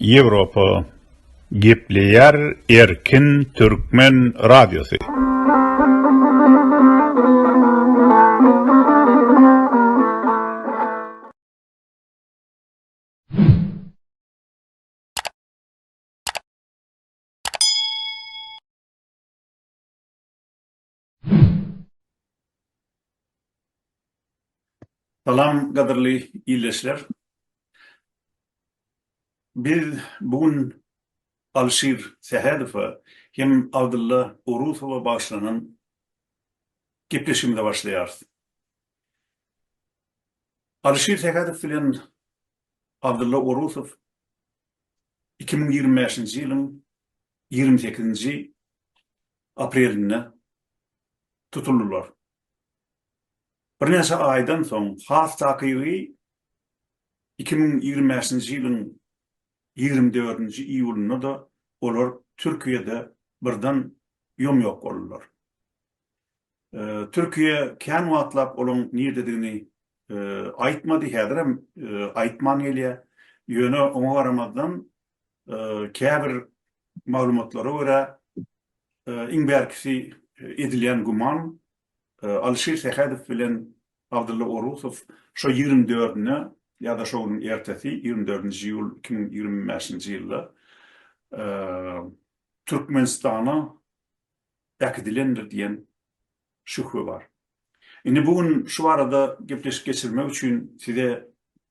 Yevropa Gepleyer Erkin Türkmen Radyosu. Salam gadirli iyleşler. Biz bugün Alşir Sehedef'e hem Abdullah Urusova başlanan gepleşimde başlayarız. Alşir Sehedef bilen Abdullah Urusov 2025 yılın 28. aprelinde tutuldular. Bir neçe aydan soň has takygy 2025 yılın 24. iyulunda da olar Türkiye'de birden ýok boldular. Türkiye kän watlap olan nirdedigini aýtmady, häzirem aýtman elýär. Ýöne oňa garamadan käbir maglumatlara görä iňberkisi edilýän guman Alşir Sehedef bilen Abdullah Urusov şo 24-nä ya da şoň ertesi 24-nji ýyl 2025-nji ýylda Türkmenistana äkidilendir diýen şühre bar. Indi bugün şu arada gepleşip geçirmek üçin size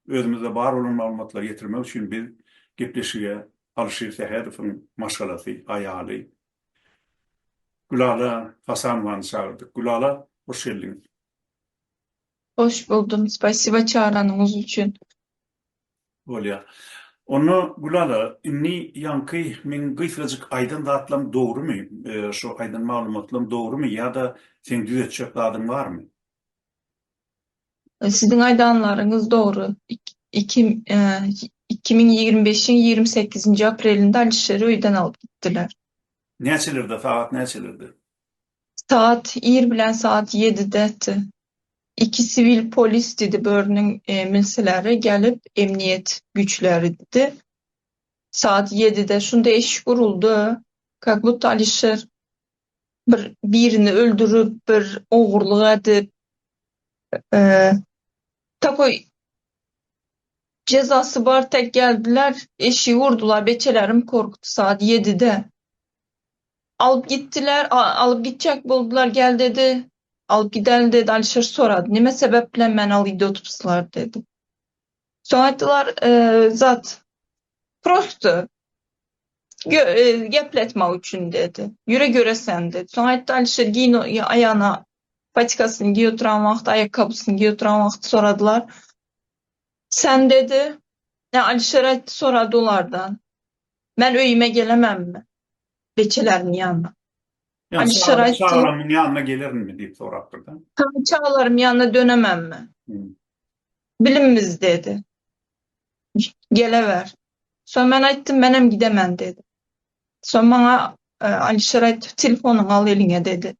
özümizde bar olan maglumatlar getirmek üçin bir gepleşige Alşir Sehedef'in maşgalasy aýaly Gulala Hasanowany çağırdık. Gulala, hoş geldiniz. Hoş buldum. Spasiba çağıranınız için. Bolýa. Onu Gulala, inni yankı men gysgaçyk aýdan datlam dogrumy? Şu aýdan maglumatlam dogrumy ýa-da sen düzetjek dadyň barmy? Sizin aydanlarınız doğru. 2025'in 28. aprelinde Alişer'i öýden alıp gittiler. Näçelerde, saat näçelerde? Saat 1 bilen saat 7'de. İki sivil polis dedi börünün milseleri gelip emniyet güçleri dedi. Saat 7'de şunda eş kuruldu. Kaklut Alişer birini öldürüp bir oğurluğa edip takoy cezası var tek geldiler. Eşi vurdular. Beçelerim korktu saat 7'de. Alıp gittiler. Alıp gidecek buldular. Gel dedi. Alıp gidelim dedi. Alişer soradı. Nime sebeple men alıp tutupsılar dedi. Sonra ettiler zat prosto gepletme üçün dedi. Yüre göre sen dedi. Sonra etti Alişer giyin ayağına patikasını giy oturan vakti, ayakkabısını giy oturan vakti soradılar. Sen dedi. Alişer soradı onlardan. Ben öyüme gelemem mi? Beçelerin yanına. Yani Alişer aytti. çağıramın yanına gelirim mi deyip soraptırdı. Çağlarım yanına dönemem mi? Bilinmiz dedi. Gelever. Sonra ben ayttım benim gidemem dedi. Sonra bana Alişer ayttı telefonunu al eline dedi.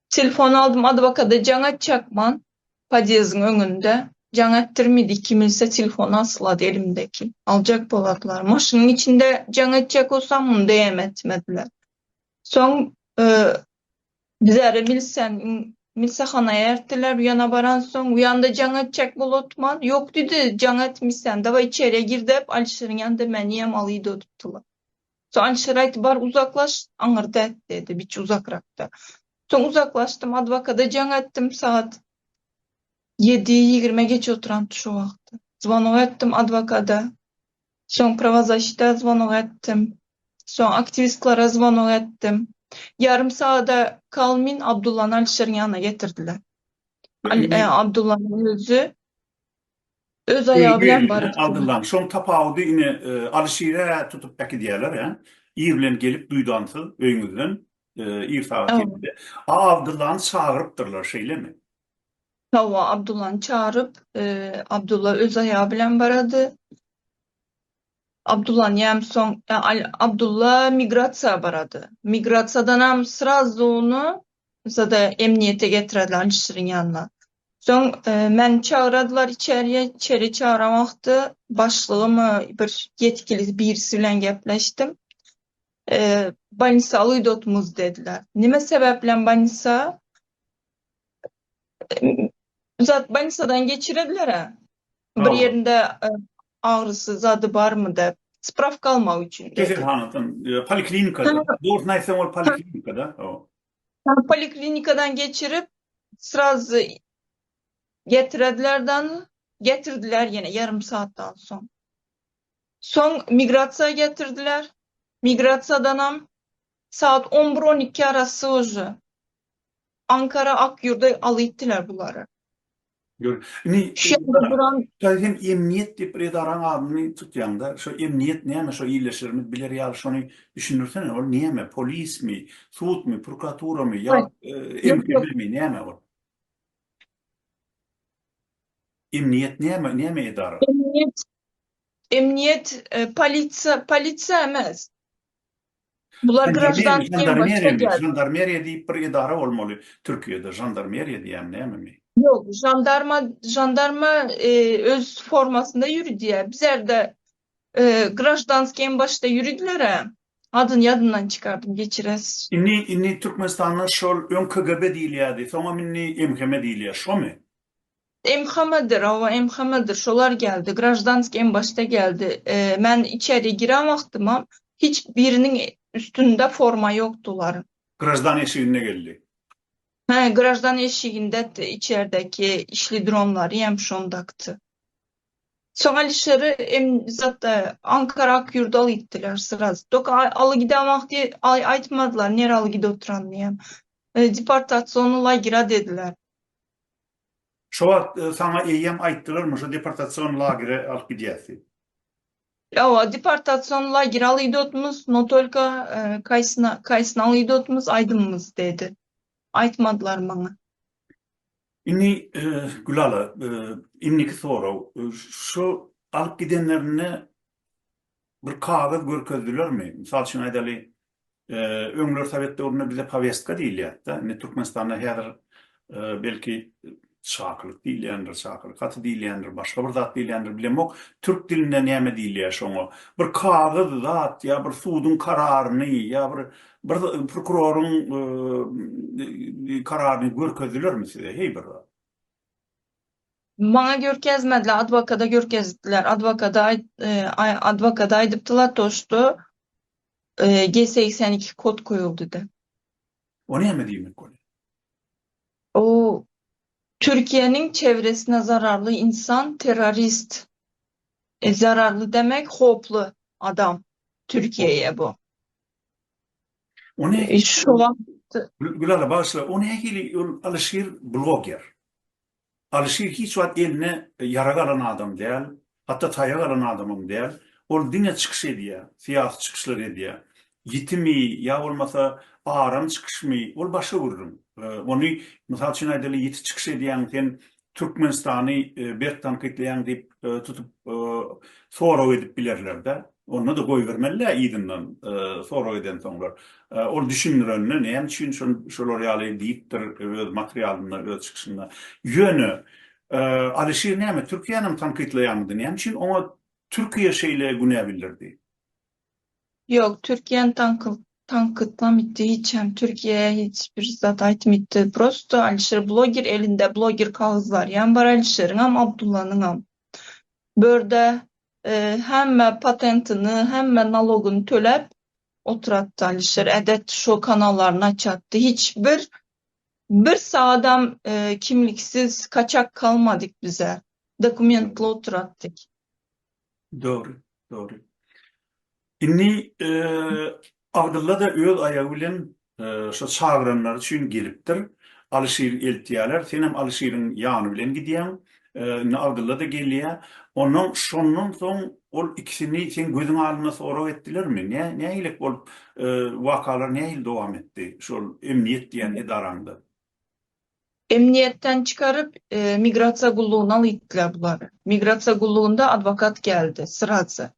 Telefonu aldım advokada Canat Çakman Padiyaz'ın önünde. Canat Tirmidi kimilse telefonu asıladı elimdeki. Alacak boladılar. Maşının içinde Canat Çak olsam bunu deyem etmediler. Son bizlere milsehanaya erttiler. Uyana baran son uyanda Canat Çak bolotman. Yok dedi Canat milsen. Dava içeriye girdi hep Alişer'in yanında meniyem alıydı tuttular. Sonra Alişer aytı bar uzaklaş anırdı et dedi. Biç uzakrakta. Son uzaklaştım advokada Canat'tım saat 7:20 geç oturan şu vakti. Zvanok ettim advokada. Son pravazaşta zvanok ettim. Son aktivistlara zvanok ettim. Yarım saate kalmin Abdullah'ın Alişer'in yanına getirdiler. Abdullah'ın öz ayağı bilen barıp. Abdullah, son tapawdy ine Alşire tutup peki diýerler ya. İr bilen gelip duydansız öýüňizden ir saat 7'de. Abdullah'ı çağırıpdırlar şeyle mi? Hava Abdullah'ı çağırıp Abdullah öz ayağı bilen baradı. Abdullah'ın ýam soň Abdullah migrasiýa baradı. Migrasiýadan hem sразу onu zada emniyete getirdiler Alişer'in yanına. Soň meni çağıradylar içeri çağıramakdy. Başlygymy bir yetkili birisi bilen gepleşdim. Banisa alydypmyz dediler. Nime sebeplen banisa? Zat banisadan geçirediler ha. Bir Allah. yerinde ağrısı zady barmy dep spravka almak üçin dedi. Keselhanatyn poliklinikada. Doğru näsem ol poliklinikada. O. Poliklinikadan geçirip sразу getirdiler yine yarım saattan son. Son migrasiya getirdiler. Migrasiyadan ham saat 11-12 arası uzu. Ankara Akyurt'a alypdylar bulary. Şeýle duran Hem emniyet dip edaran adyny tutýanda, şu emniyet näme, şu ýerleşdirme biler ýa şonu düşünürsene, ol näme? Polismi, sudmy, prokuraturamy ýa MKB mi näme ol? Emniyet näme edara? Emniyet, polisiýa emas. Bular grajdanskiň başga geldi. Jandarmeriýa diýip bir edara bolmaly. Türkiýede jandarmeriýa diýen näme mi? Yok, jandarma öz formasında yürüdü ya. Bizler de grajdanskiň başta yürüdüler ha. Adını yadından çıkardım, geçires. Inni Türkmenistan'a şol ön KGB diýilýärdi, soňra minni MKM diýilýär, şomy? MHM'dir, şolar geldi. Grajdanskiň başta geldi. Men içeri giremekdim ama hiçbirinin üstünde forma yoktular. Grajdan eşigine geldi. Grajdan eşiginde içerideki işli dronları hem şondaktı. Soň alişeri zatta Ankara Akyurt'a alypdylar sразу. Dok aly gidemek diýip aýtmadylar, nere aly gide oturanyny hem. Deportasiýony lagira dediler. Şo wagt saňa eýem aýtdylarmy, şu deportasiýon lagere alyp gidýäsi? Ýa, deportasiýon lagira alypdymyz, no только kaýsyna alypdymyz, aýdymyz dedi. Aýtmadylar maňa. Inni Gülala, inniki soraw, şu alyp gidenlerine bir kagaz görkezdilermi? Misal üçin aýdaly, öňler Sowet döwründe bize повестка diýilýär-de. Ne Türkmenistanda häzir belki şaklyk diýilýändir, şaklyk gaty diýilýändir, başga bir zat diýilýändir, bilemok. Türk dilinde näme diýilýär şoňa? Bir kagaz zat ýa bir sudyň kararyny ýa bir prokuroryň kararyny görkezdilermi size? Hey bir. Maňa görkezmediler, advokata görkezdiler. Advokata aýdypdylar toşdu. G82 kod koyuldu de. O näme diýmek ol? O Türkiye'nin çevresine zararlı insan terörist. Zararlı demek hoplu adam. Türkiye'ye bu. O ne? Şu vakt Gülala başla, o nähili Alişir bloger. Alişir hiç wagt eline yara galan adam däl, hatta taýa galan adamım däl. Ol dine çykyş edýär, siyasi çykyşlar edýär. Yitimi ýa bolmasa aram çykyşmy, ol başa gurrun. Ony mysal üçin aýdaly ýiti çykyş edýän sen Türkmenistany berktan kitleýän diýip tutup soraw edip bilerler-de. Onu da goý bermeliler ýygynyň soraw eden soňlar. Ol düşünýärler, näme üçin şolar ýaly diýipdir öz materialyny, öz çykyşyny. Ýöne Alişir näme Türkiýanyň tankytlaýandy, näme üçin ona Türkiýe şeýle günä bildirdi? yok, Türkiye'nin tankıtlamıttı hiç hem Türkiye'ye hiçbir zat aýtmypdy. Prosto Alişer bloger elinde bloger kagızlar ýam bar Alişeriň hem Abdullah'nyň hem. Börde hemme patentini, hemme naloguny tölep oturatdy Alişer. Edet şo kanallarını açatdy. Bir sağdam kimliksiz kaçak kalmadık bize. Dokumentli oturattık. Doğru, doğru. Inni Abdullah da öz ayağı bilen şu çağıranlar üçin gelipdir. Alişir eltiýärler. Sen hem Alişiriň ýany bilen gidýän. Abdullah da gelýär. Onuň şondan soň ol ikisini sen gözüň aldyna soraw etdilermi? Nähili bolup wakalar nähili dowam etdi? Şol emniyet diýen edaranda. Emniyetten çıkarıp migrasiya gulluğuna alypdylar bulary. Migrasiya gulluğunda advokat geldi sırası.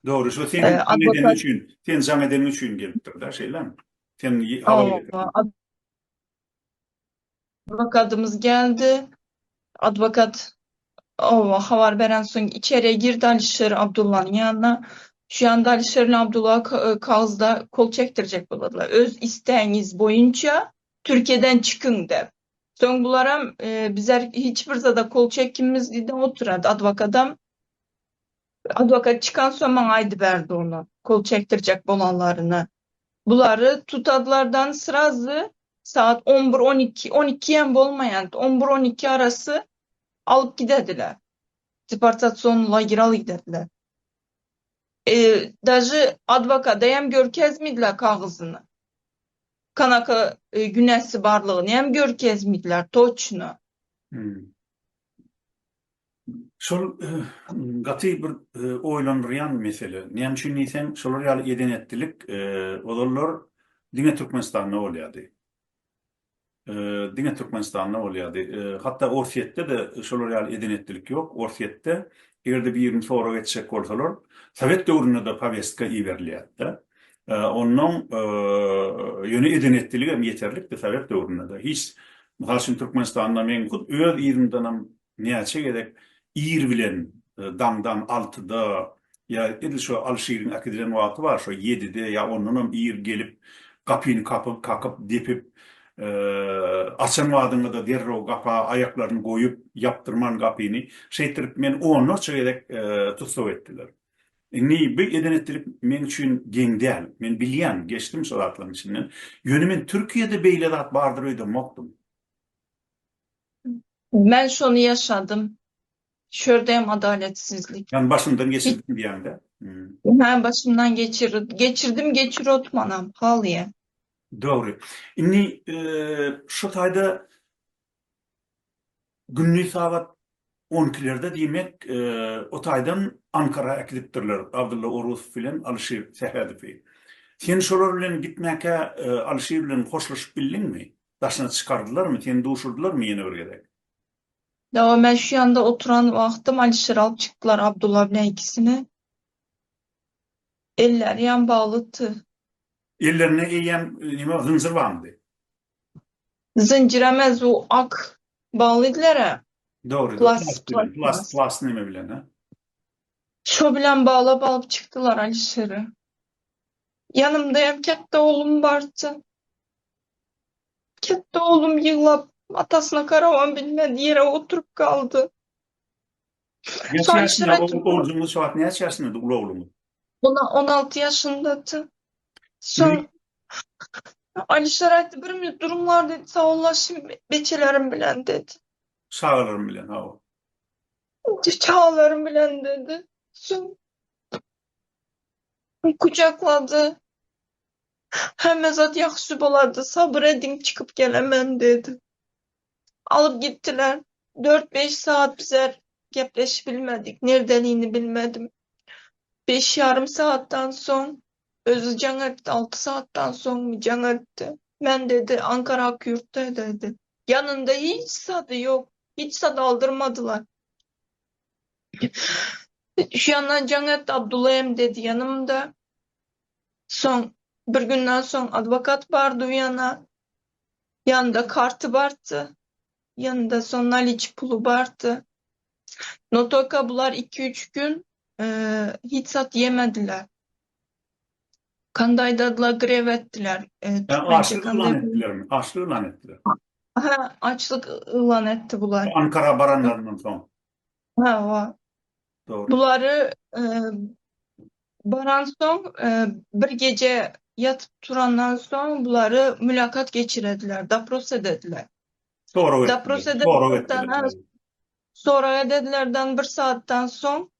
Doğru. Şu sen Advokat üçün, sen zam eden üçün gelipdir da şeyler. Sen hava getirdin. Advokatımız geldi. Advokat o haber veren soň içeriye girdi Alişer Abdullah'ın yanına. Şu anda Alişer'le Abdullah kağızda kol çektirecek buladılar. Öz isteğiniz boyunca Türkiye'den çıkın de. Soň bulara bizler hiçbir zada kol çekimiz dedi oturadı advokatam. Advokat çıkan soň maňa aýdy berdi onu. Kol çektirecek bolanlaryny. Buları tutadılardan sırazı saat 11-12, 12 ýen bolmayan 11-12 arası alıp gidediler. Deportasyon lageri alıp gidediler. Daji advokata hem görkezmediler kağızını. Kanaka günesi barlığını hem görkezmediler toçnu. Hmm. Şol gaty bir oýlandyrýan mesele. Näme üçin diýsem, şolar ýaly edenetdilik, olar diňe Türkmenistanda bolýardy. Diňe Türkmenistanda bolýardy. Hatda Orsiýetde de şolar ýaly edenetdilik ýok. Orsiýetde egerde bir ýerini soraga geçsek bolsalar, Sowet döwründe de powestka iýerilýärdi. Ondan ýöne edenetdiligi hem ýeterlik de Sowet döwründe de. Hiç Haşim Türkmenistanda men öz ýerinden hem näçe gerek İr bilen damdan 6'da ya edil şu Alşehir'in akidilen wagty bar şu 7'de ya ondan İr gelip kapyny kakıp depip açan wagtyňda da derro gapa ayaklaryny goýup yaptırman kapyny şeýtirip men onu çegerek tutsaw etdiler. Ni bir edenetdilik men üçin geň däl. Men bilýän geçdim şolatlaryň içinden. Ýöne Türkiýede beýle zat bardyr öýdüm mokdum. Ben şonu yaşadım. Şördeyim adaletsizlik. Yani başımdan geçirdim bir yanda. Ben başımdan geçirdim geçirotmanam halyýa. Doğru. Inni şu taýda günlük saat 12'lerde diýmek o taýdan Ankara'ya gidipdirler. Abdullah Oruz bilen Alişer Sehedifi. Sen şolar bilen gitmäke Alişer bilen hoşlaşyp bildingmi? Daşyna çykardylarmy? Seni duşurdularmy ýene bir gerek? Ya ben şu anda oturan wagtym Alişer alıp çıktılar Abdullah bilen ikisini. Eller yan bağlıtı. Ellerine eýen nime zınjyr barmydy? Zincir emez o ak bağlıdylar ha. Doğru. Plast nime bilen ha? Şo bilen bağlap alıp çıktılar Alişer'i. Yanımda hem kette oğlum bardı. Kette oğlum yığlap atasına karavan bilmedi yere oturup kaldı. Yaş yaşında oğlumuz şu an ne yaş yaşında ulu oğlumuz? 16 yaşındaydı. Son Alişer aytdy bir minut durumlar dedi. Sağ olaşım beçelerim bilen dedi. Sağlarım bilen ha o. Çağlarım bilen dedi. Son kucakladı. Hem zat yaxşı bolardı. Sabır edin çıkıp gelemem dedi. Alıp gittiler. 4-5 saat bizler gepleşip bilmedik. Neredeliğini bilmedim. 5 yarım saatten son özü can etti. 6 saatten son mu can etti. Ben dedi Ankara Akyurt'ta dedi. Yanında hiç sadı yok. Hiç sadı aldırmadılar. Şu yandan can etti Abdullah'ım dedi yanımda. Son bir günden son advokat vardı yana. Yanında kartı vardı. Yanında son naliç pulu vardı. Notoka bular 2-3 gün hiç sat yemediler. Kandaydadılar, grev ettiler. Açlık ilan ettiler mi? Açlık ilan ettiler. Ha, açlık ilan etti bular. Ankara baranlarından son. Ha, o. Doğru. Buları baran son bir gece yatıp durandan son buları mülakat geçirediler. Dapros edediler. Dapros ededilerden sonra ededilerden bir saatten son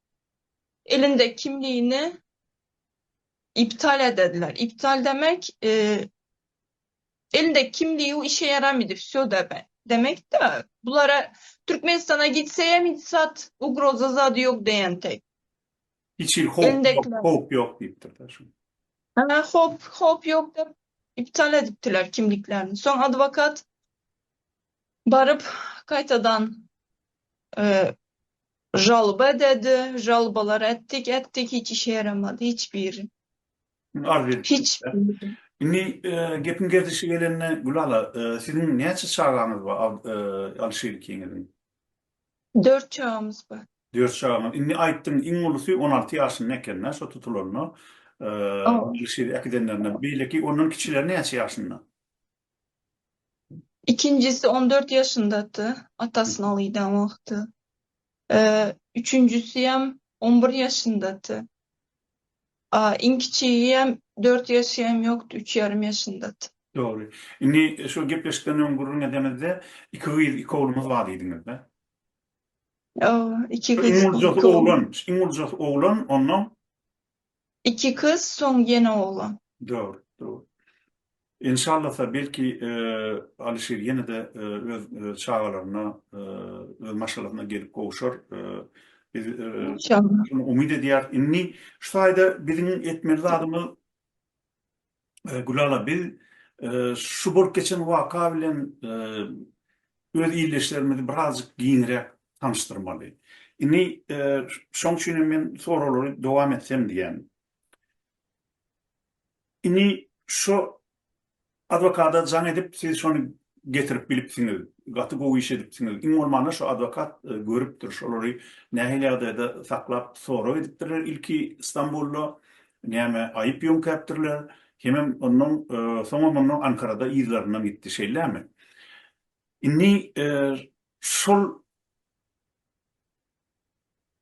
elinde kimliğini iptal edediler. İptal demek elinde kimliği o işe yaramıyordu. Всё demek de bulara Türkmenistan'a gitseyem hiç sat ugroza zadı yok diyen tek. Hiç hope yok deyipdirler. Hop yok da iptal ediptiler kimliklerini. Son advokat barıp kaytadan жалоба ededi. Жалобаlar ettik hiç işe yaramadı hiçbir. Hiçbir. Inni gepin gerdişi gelenine Gülala, sizin näçe çağlarınız var Alişer keňelin? 4 çağımız var. 4 çağına. Inni aýtdyň iň ulusy 16 ýaşynda ekenler, şo tutulanlar. O, Şeýle akidenlerine. Beýleki onun kiçileri näçe ýaşynda? ikincisi 14 yaşındadı. Atasını alıydı o vakti. Üçüncüsü hem 11 yaşındadı. En kiçiği hem 4 yaşı hem yoktu. 3,5 yaşındadı. Doğru. Inni şo gepleşikden öňgürrüň edemizde iki oğlumuz bar diýdiňiz-de. O, iki kız. İngilizce oğlan, ondan 2 kız, son gene oğlan. doğru, doğru. İnşallah belki Alişir yine de öz çağlarına, öz maşalarına gelip kavuşur. Biz İnşallah. şunu umid edýär. Inni şu aýda biziň etmeli adymy Gulala biz şu bolup geçen waka bilen öz ýyldaşlarymyzy birazjyk giňirek tanıştyrmaly. Inni şoň üçin men soralary dowam etsem diýen. Inni şu advokata jan edip siz şonu getirip bilipsiňiz, gaty gowy iş edipsiňiz. Iň bolmanda şu advokat görüpdir şolary nähilerde de saklap sora edipdirler. Ilki İstanbulda näme aýyp ýönkäpdirler. Hemem onun soňra onu Ankara'da ýyzlaryna gitdi şeýlämi? Inni şol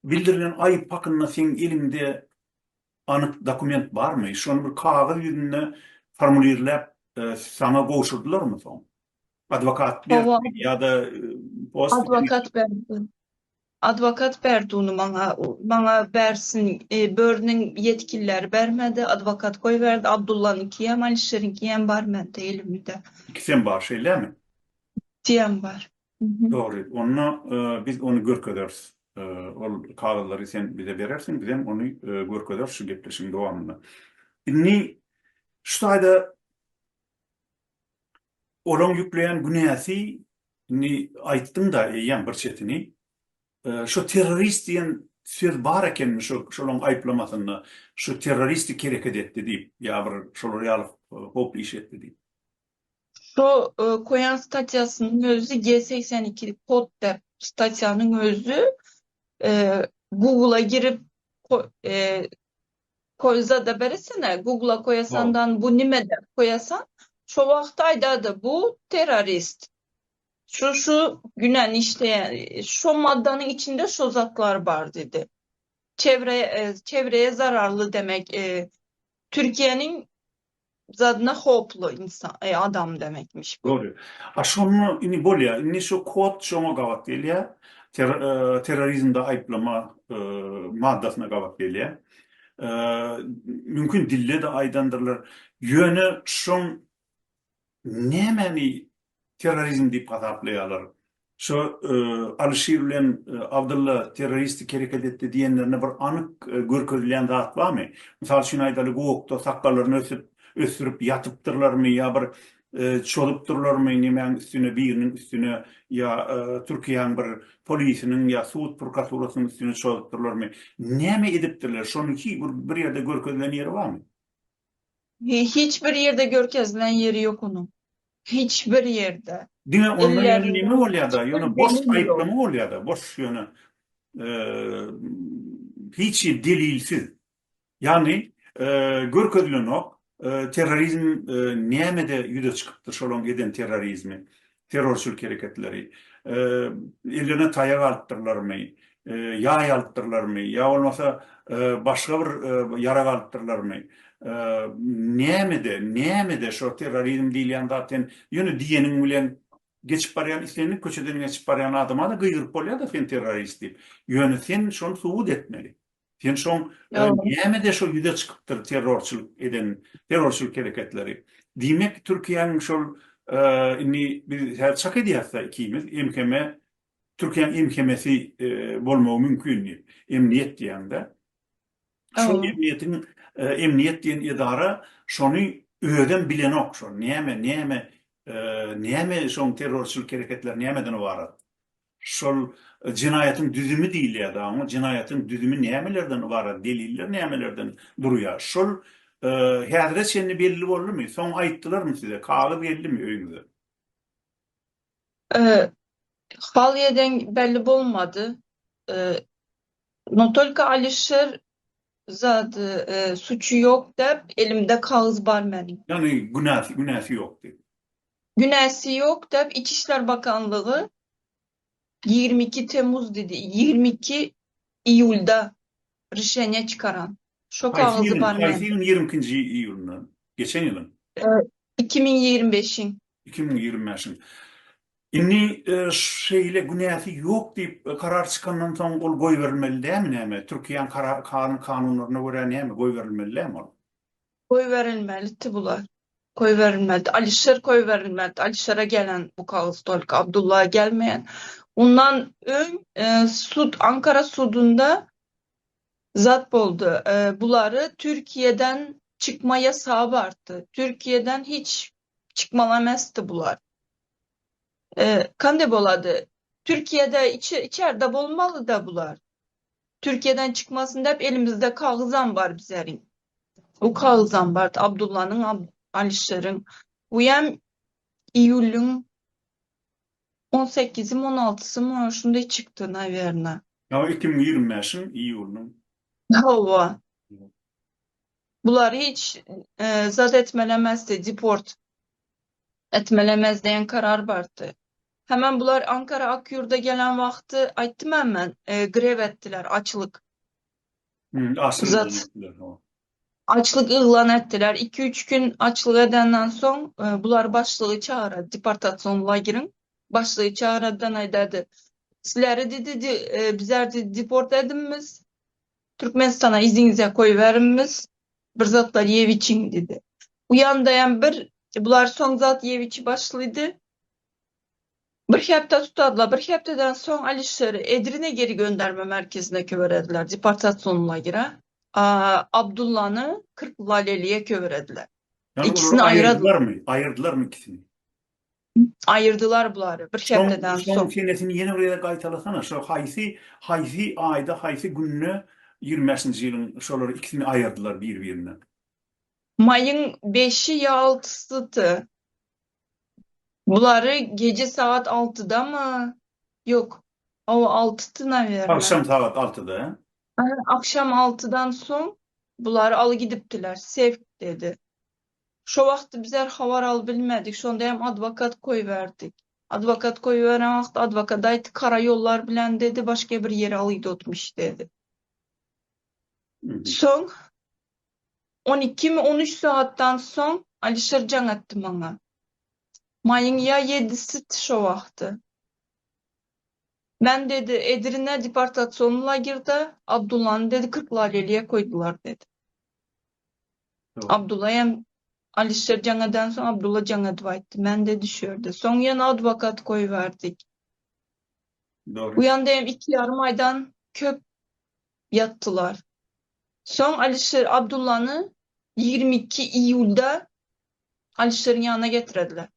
bildirilen aýyp hakynda seň elinde anyk dokument barmy? Şonu bir kagaz ýüzünde formulerläp sana goşurdularmy soň? Advokat berdi Ova, ýa-da post advokat berdi. Advokat berdi onu bana bersin. Börünün yetkililer bermedi. Advokat koyverdi. Abdullah'ınki hem Alişer'inki hem barmedi elimde. ikisen bar şeýlämi? Diyen var. Hı hı. Doğru. Onu biz onu görkezeriz. Ol kagazlary sen bize berersin, biz hem onu görkezeriz şu gepleşiň dowamında. Inni şu taýda olan yükleyen günäsi ni aýtdym da ýan bir çetini şu terörist diýen söz bar ekenmi şolaň aýplamasynda şu teröristik hareket etdi diýip ýa bir şolary alyp hop iş etdi diýip. Şu koyan statyasının özü G82 kod dep statyanın özü Google'a girip koyza da beresine Google'a koyasandan bu nime de koyasan şu vaxtayda da bu terörist. Şu günen işte şu maddanın içinde şu zatlar var dedi. Çevreye zararlı demek. Türkiye'nin zadına hoplu insan adam demekmiş bu. Doğru. Şonu ini bolýa, ini şu kod şoňa gawat gelýär. Terörizmde aýplama maddasyna gawat gelýär. Mümkün dille de aýdandyrlar. Ýöne şoň nämeni terörizm diýip gadaplaýarlar. Şu Alişir bilen Abdullah teröristik hareket etdi diýenlerine bir anyk görkezlen zat barmy? Misal şunu aýdaly gowukda sakkalaryny ösürüp yatıpdyrlarmy ýa bir çolupdyrlarmy nimeň üstüne biriniň üstüne ýa Türkiýanyň bir polisiniň ýa suud prokuraturasynyň üstüne çolupdyrlarmy? Näme edipdirler? Şonu bir ýerde görkezlen ýeri barmy? Hiçbir yerde görkezlen yeri yok onun. Hiçbir yerde. Dine ondan Eller- ýöne nime bolýar-da? Ýöne boş Delil yok. aýplama bolýar-da, boş ýöne hiç delilsiz. Yani görkezlenok terörizm nämede ýüze çykypdyr şolaň eden terörizmi, terörçülük hereketleri, ellerine taýak alypdyrlarmy, ýaý alypdyrlarmy, ýa bolmasa başga bir ýara alypdyrlarmy? Nämede şo terörizm diýilýän zaten ýöne diýeniň bilen geçip barýan islenip köçeden geçip barýan adama da gıýgyryp bolýar da sen terörist diýip. Ýöne sen şonu subut etmeli. Sen şoň nämede şo ýüze çykypdyr terörçülük hereketleri. Diýmek Türkiýanyň şol inni biz her çak edýärse ikimiz MKM Türkiýanyň MKM'si bolmagy mümkün. Emniyet diýende. Şol Evet. emniýetiň emniyet diýen idara şonu öýden bilenok şo näme şoň terörçülük hereketleri nämeden ibarat? Şol cinayetin düzümü diýilýär da, ama cinayetin düzümü nämelerden ibarat? Deliller nämelerden durýar? Şol häzire şeňni belli boldymy? Soň aýtdylarmy size? Kagaz geldi mi öýüňize? Haliyeden belli bolmadı. E, Notolka Alişer zadı suçu yok dep elimde kağız bar menin. Yani günahı yok dedi. Günahsi yok dep İçişler Bakanlığı 22 Temmuz dedi. 22 İyul'da rişenye çıkaran. Şo kağızı bar Haysi men. yılın 22. iyulundan. Geçen yılın. 2025'in. 2025'in. Inni şeyle günahı yok deyip karar çıkandan soň ol goý berilmeli dämi näme? Türkiýanyň kanunlaryna görä näme goý berilmeli dämi ol? Koy verilmeli bular. Koy verilmeli. Alişer koy verilmeli. Alişer'e gelen bu kağız tolka. Abdullah'a gelmeyen. Ondan ön Ankara sudunda zat boldu. Buları Türkiye'den çıkma yasağı vardı. Türkiye'den hiç çıkmalamazdı bular. Kande boladı. Türkiye'de içeride bolmalı da bular. Türkiye'den çıkmasında hep elimizde kağızan var bizlerin. O kağızan var. Abdullah'ın, Alişer'in. Uyam İyul'ün 18'i mi 16'sı mı şunda çıktı naverna. Ya 2025'in iyulunun. Hava. Bular hiç zat etmelemezdi, deport etmelemez diyen karar vardı. Hemen bular Ankara Akyurt'a gelen vakti aytdım hemen grev ettiler, açlık. Zat açlık ilan ettiler. 2-3 gün açlık edenden son bular başlığı çağıradı. Deportasyon lagerin başlığı çağıradan aydadı. Sizleri dedi bizler dedi deport edinmiz. Türkmenistan'a izinize koy verimiz. Bir zatlar yeviçin dedi. Uyandayan bular son zat yeviçi başlıydı. Bir hafta tutadılar. Bir haftadan son Alişer'i Edirne geri gönderme merkezine köverediler. Deportasyonuna göre. Abdullah'ı 40 laleliye köverediler. Yani İkisini onu ayırdılar. ayırdılar mı? Ayırdılar mı ikisini? Ayırdılar buları. Bir haftadan Son son. senesini yeni oraya qaytalasana. Şu haysi ayda haysi gününü 25. yılın şoları ikisini ayırdılar birbirine. Mayın 5'i ya 6'sı. Buları gece saat 6'da mı? Yok. O 6'tına verler. Akşam saat 6'da. Akşam 6'dan son buları alı gidiptiler. Sevk dedi. Şu vakti bizler havar al bilmedik. Şonda hem advokat koy verdik. Advokat koy veren vakti advokat aytı karayollar bilen dedi. Başka bir yere alıydı otmuş dedi. Son 12 mi 13 saatten son Alişer can etti bana. Mayın ya 7'si şu vakti. Ben dedi Edirne deportasyonuna girdi. Abdullah'ın dedi 40 laleliye koydular dedi. Abdullah hem Alişer Cana'dan sonra Abdullah Can'a dua etti. Ben de düşürdü. Son yana advokat koy verdik. Doğru. Uyandı hem 2,5 aydan köp yattılar. Son Alişer Abdullah'ı 22 İyul'da Alişer'in yanına getirdiler.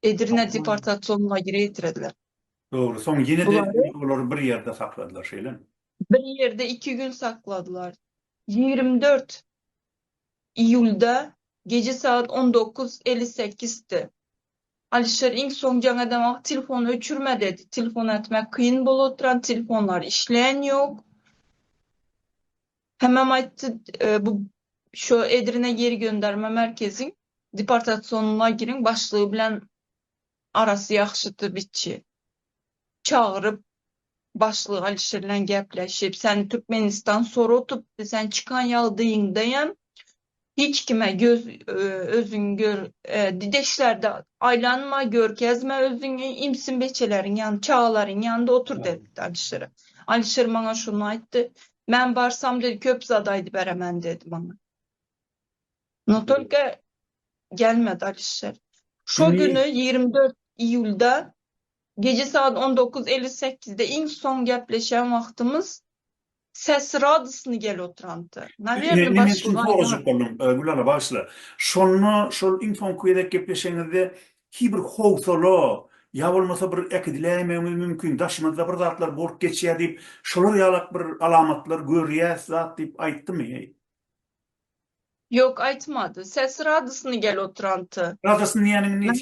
Edirne deportasyonuna geri getirdiler. Doğru. Son yine de Buları onları bir yerde sakladılar şeyler. bir yerde 2 gün sakladılar. 24 İyul'da gece saat 19:58'ti. Alişer iň soň jaňa demek telefonu öçürme dedi. Telefon etmek kıyın bol oturan telefonlar işleyen yok. Hemen aytdı bu şu Edirne geri gönderme merkezin deportasyonuna girin başlığı bilen arası yaxşıtı bitçi. Çağırıp başlığı Alişer'le gepleşip sen Türkmenistan sorutup sen çıkan yaldyň dayan. Hiç kime özün gör, dideşlerde aylanma, gör, gezme özüňi, imsin beçelerin yan, çağlarin yanında otur dedi Alişer'e. Alişer bana şunu aytdı. Ben barsam dedi köp zadaydı beremen dedi bana. Notolka gelmedi Alişer. Şu günü 24 İyul'da gece saat 19:58'de en son gepleşen vaktimiz ses radysını gel oturandı. Naverni Ne için başlığı soracak oldum Gülala başla. Şonu şol infon kuyedek gepleşeňizde ki bir howsala ya bolmasa bir ekdiläme mümkin daşmada bir zatlar bolup geçýär diýip şolar ýalak bir alamatlar görýär zat diýip aýtdymy? Yok aytmadı. Ses radısını gel oturantı. Radasının yani Ben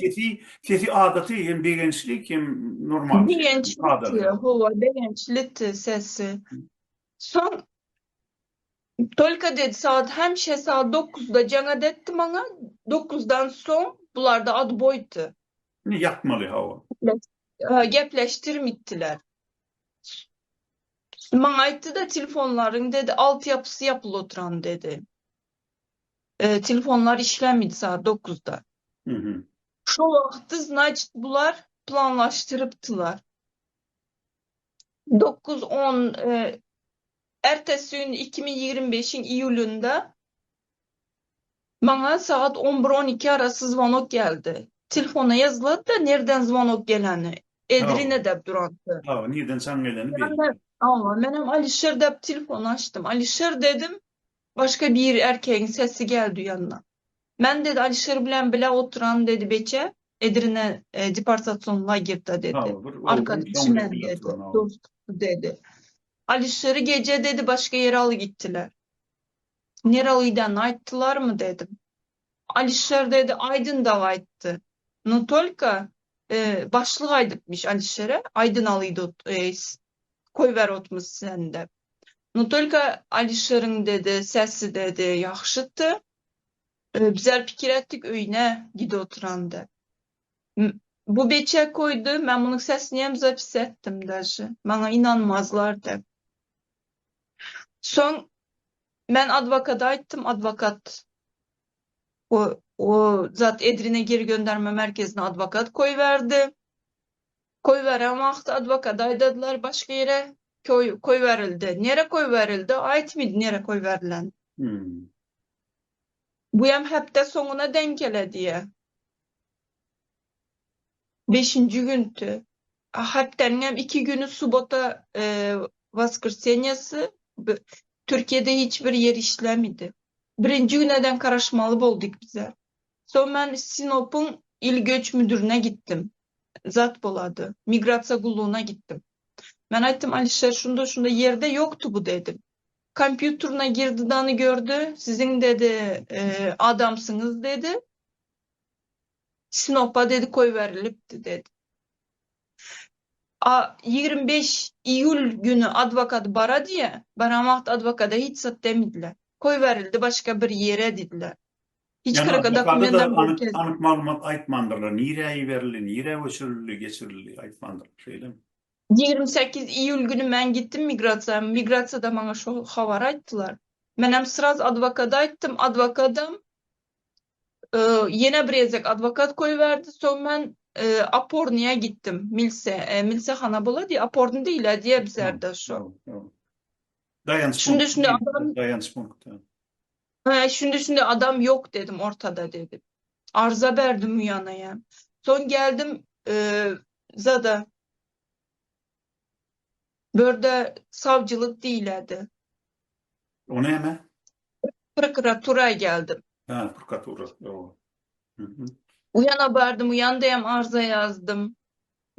sesi adatı hem begençlik hem normal şey. beýençlikdi, Adalı. hova beýençlikdi sesi. Son Tolka dedi saat hemşe saat 9'da jaňa detdi maňa. 9'dan soň bularda ad boýdy. Ne yapmalı hava. Gepleştirmitdiler. Maňa aýtdy da telefonlaryň dedi altyapysy yapyl oturan dedi. Telefonlar işlemidi saat 9'da. Hı hı. Şo wagtdy значит bular planlaşdyrıpdylar. 9-10 ertesi gün 2025'in iyulunda bana saat 11-12 arası zvanok geldi. Telefona yazıladı da nereden zvanok geleni. Hava. Edirine de durantı. Hava. Neden sen geleni Ben bil. de Allah benim Alişer de telefon açtım. Alişer dedim başka bir erkeğin sesi geldi yanına. Ben dedi Alişer bilen bile oturan dedi Beçe. Edirine deportasyon lager'da dedi. Hava. Bir oğlum Arkadaşım şoňra ben bile dedi. turan hava. Dost dedi. Alişer'i gece dedi başka yere alı gittiler. Neralıydan aittılar mı dedim. Alişer dedi Aydın'da ayttı. No tolka başlık aydıpmış Alişer'e. Aydın alıydı koyver otmuş sende. No tolka Alişer'in dedi sesi dedi yaxşıttı. Bizler pikir ettik öyüne gidi oturandı. Bu beçe koydu. Ben bunun sesini hem zapis ettim daşı. Bana inanmazlardı. Son ben advokata aittim. Advokat o zat Edirne geri gönderme merkezine advokat koyverdi. Koyveren vaqt advokat aydadılar başka yere koyverildi. Nere koyverildi? Aitmidi nere koyverilen. Hmm. Bu hem hepte sonuna denk gele diye. 5. güntü. Heptenin hem 2 günü subota Vaskırsenyası Türkiye'de hiçbir yer işlemedi. 1. güneden karışmalı olduk bize. Son ben Sinop'un il göç müdürüne gittim. Zat boladı. Migrasiya kulluğuna gittim. Ben aytdım Alişer şunda yerde yoktu bu dedim. Kompüterine girdi danı gördü. Sizin dedi adamsınız dedi. Sinop'a dedi koy verilipti dedi. 25 İyul günü advokat bara diye baramakta advokata hiç sat demediler. Koy verildi başka bir yere dediler. Hiç Yani kırık advokada da dokumenden bir kez. anık malumat aytmandırlar. Nire verildi, nire göçürüldü, geçirildi aytmandırlar. Şeyle mi? 28 İyul günü ben gittim migrasiya. Migrasiyada bana şu havar ayttılar. Ben hem sıraz advokata ayttım. Advokatam yine birezek advokat koyuverdi. Sonra ben Aporni'ye gittim. Milse hana bola diye. Aporni değil diye bizlerde şu. Tamam. Dayanış Şimdi punktu. şimdi adam Dayanış punktu. şimdi adam yok dedim ortada dedim. Arıza verdim uyanaya. Son geldim zada böyle savcılık değildi. O ne hemen? Prokuratura geldim. Ha, prokuratura. Doğru. Hı hı. Uyana bardım, uyandayım arıza yazdım.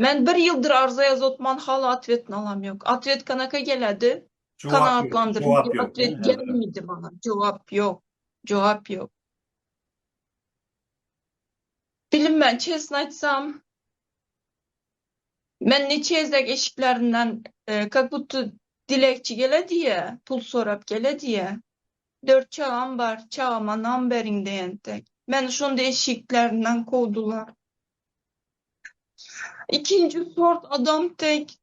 Ben bir yıldır arıza yazotman hala atvetini alam yok. Atvet kanaka geledi. Cevap yok. Kanaatlandırıcı Cevap yok. atvet gelmedi bana. Cevap yok. Cevap yok. Bilim ben çesin açsam ben ne çezek eşiklerinden kaputu dilekçi gele diye pul sorap gele diye 4 çağım var çağıma namberin deyentek. Ben şunda eşiklerinden kovdular. İkinci sort adam tek.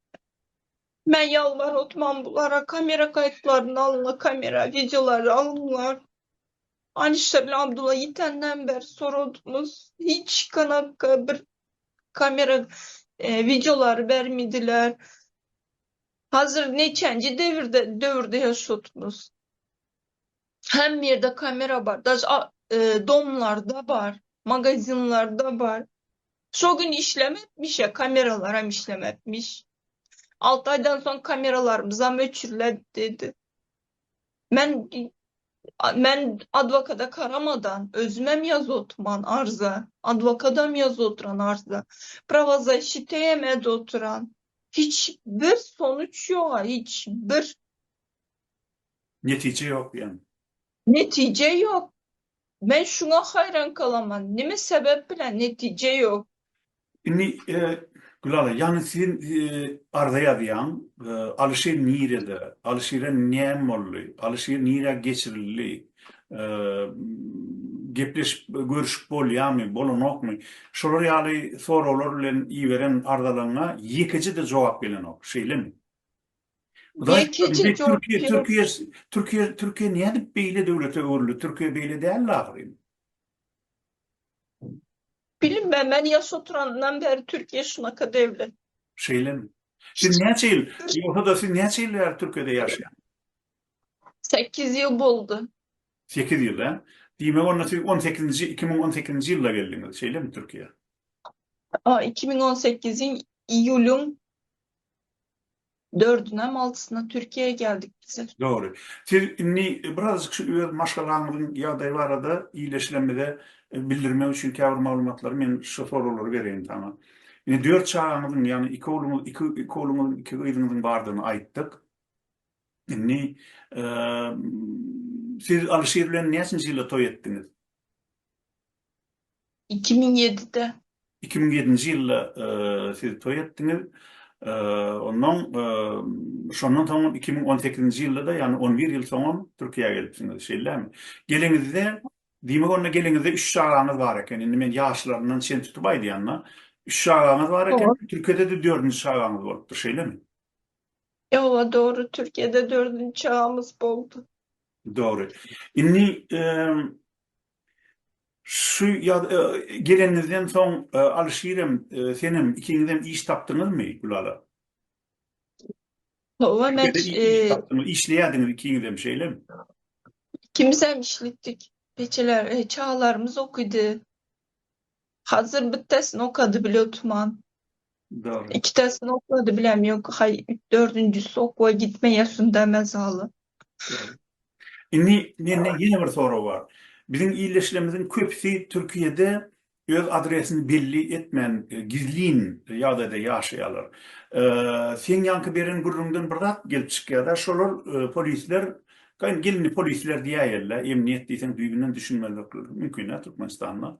Ben yalvar otman bulara kamera kayıtlarını alınla kamera videoları alınlar. Alişer'le Abdullah yitenden beri sorulduğumuz hiç kanaka bir kamera videoları vermediler. Hazır neçenci devirde yaşıyorsunuz. Hem yerde kamera var. Domlarda var. Magazinlarda var. Şu gün işlem etmiş ya kameralar hem işlem etmiş. 6 aydan sonra kameralarımıza möçürler dedi. Ben advokata karamadan özümem yazotman arza. Advokatam yazoturan arza. Prava şiteyemedi oturan. Hiçbir sonuç yok. Hiçbir Netice yok yani. netice yok. Ben şuna hayran kalaman. Nime sebep bilen netice yok. Inni Gülala, yani sen ardaya diýan, alışyr nirede, alışyra näme boldy, alışyr nire geçirildi, e, gepleşip görüşüp bolýarmy, bolanokmy? Şolar ýaly soralar bilen iýeren ardalaryňa ýekeje de jogap bilenok, şeýlemi? Hudaý Yekece bir cevap yok. Türkiýe näde beýle döwlete öwrüldi? Türkiýe beýle däl ahyryn. Bilin ben yaş oturandan beri Türkiye şunaka devlet. Şeýlemi? Sen näçe ýyl, ýoksa da sen näçe ýyllar Türkiýede ýaşaýan? 8 yıl oldu. 8 ýyl, ha? Diýmek onda siz 2018 ýylda geldiňiz, şeýlemi Türkiýe? 2018'in İyul'un 4'üne mi 6'sına Türkiye'ye geldik biz. Doğru. Siz inni birazcık şu öz maşgalaňyzyň ýagdaý barada iýleşlemede bildirmek üçin käbir maglumatlary men şu soralar bereyim, tamam. 4 çağaňyzyň, ýani 2 oğlumyz, 2 oğlumyň, 2 gyzyňyzyň bardygyny aýtdyk. Inni siz Alişer bilen näçinji ýylda toý etdiňiz? 2007'de. 2007-nji ýylda siz toý etdiňiz. Ondan şondan soň 2018-nji ýylda da, ýani 11 ýyl soň Türkiýeге gelipsiňiz, şeýlemi? Geleňizde, diýmek onda geleňizde 3 şagaňyz bar eken. Indi men ýaşlaryndan şen tutup aýdýanna, 3 şagaňyz bar eken, Doğru. Türkiýede de 4-nji şagaňyz bolupdyr, şeýlemi? Evet doğru. Türkiye'de 4. çağımız oldu. Doğru. Inni şu gelenizden soň Alişirem, senem ikiňizden iş tapdyňyzmy Gülala? Ama ben Türkiýede iş tapdyňyz, işleýärdiňiz ikiňizden şeýlemi? ikimiz hem işlettik. Peçeler, çağlarımız okuydu. Hazır bittesini okudu bile otuman. Doğru. İkitasını okudu bilem yok. Hay, 4'üncüsü okuğa gitme yaşında mezalı. Inni mende ýene bir soru bar. Bizim iýleşlemizin köpsi Türkiýede öz adresini belli etmen, gizlin ýagdaýda ýaşaýarlar. Sen ýanky beren gurrundan bir zat gelip çykýar-da, şolar polisler, gelini polisler diýerler, emniýet diýsen düýgünden düşünmeler mümkin Türkmenistanda.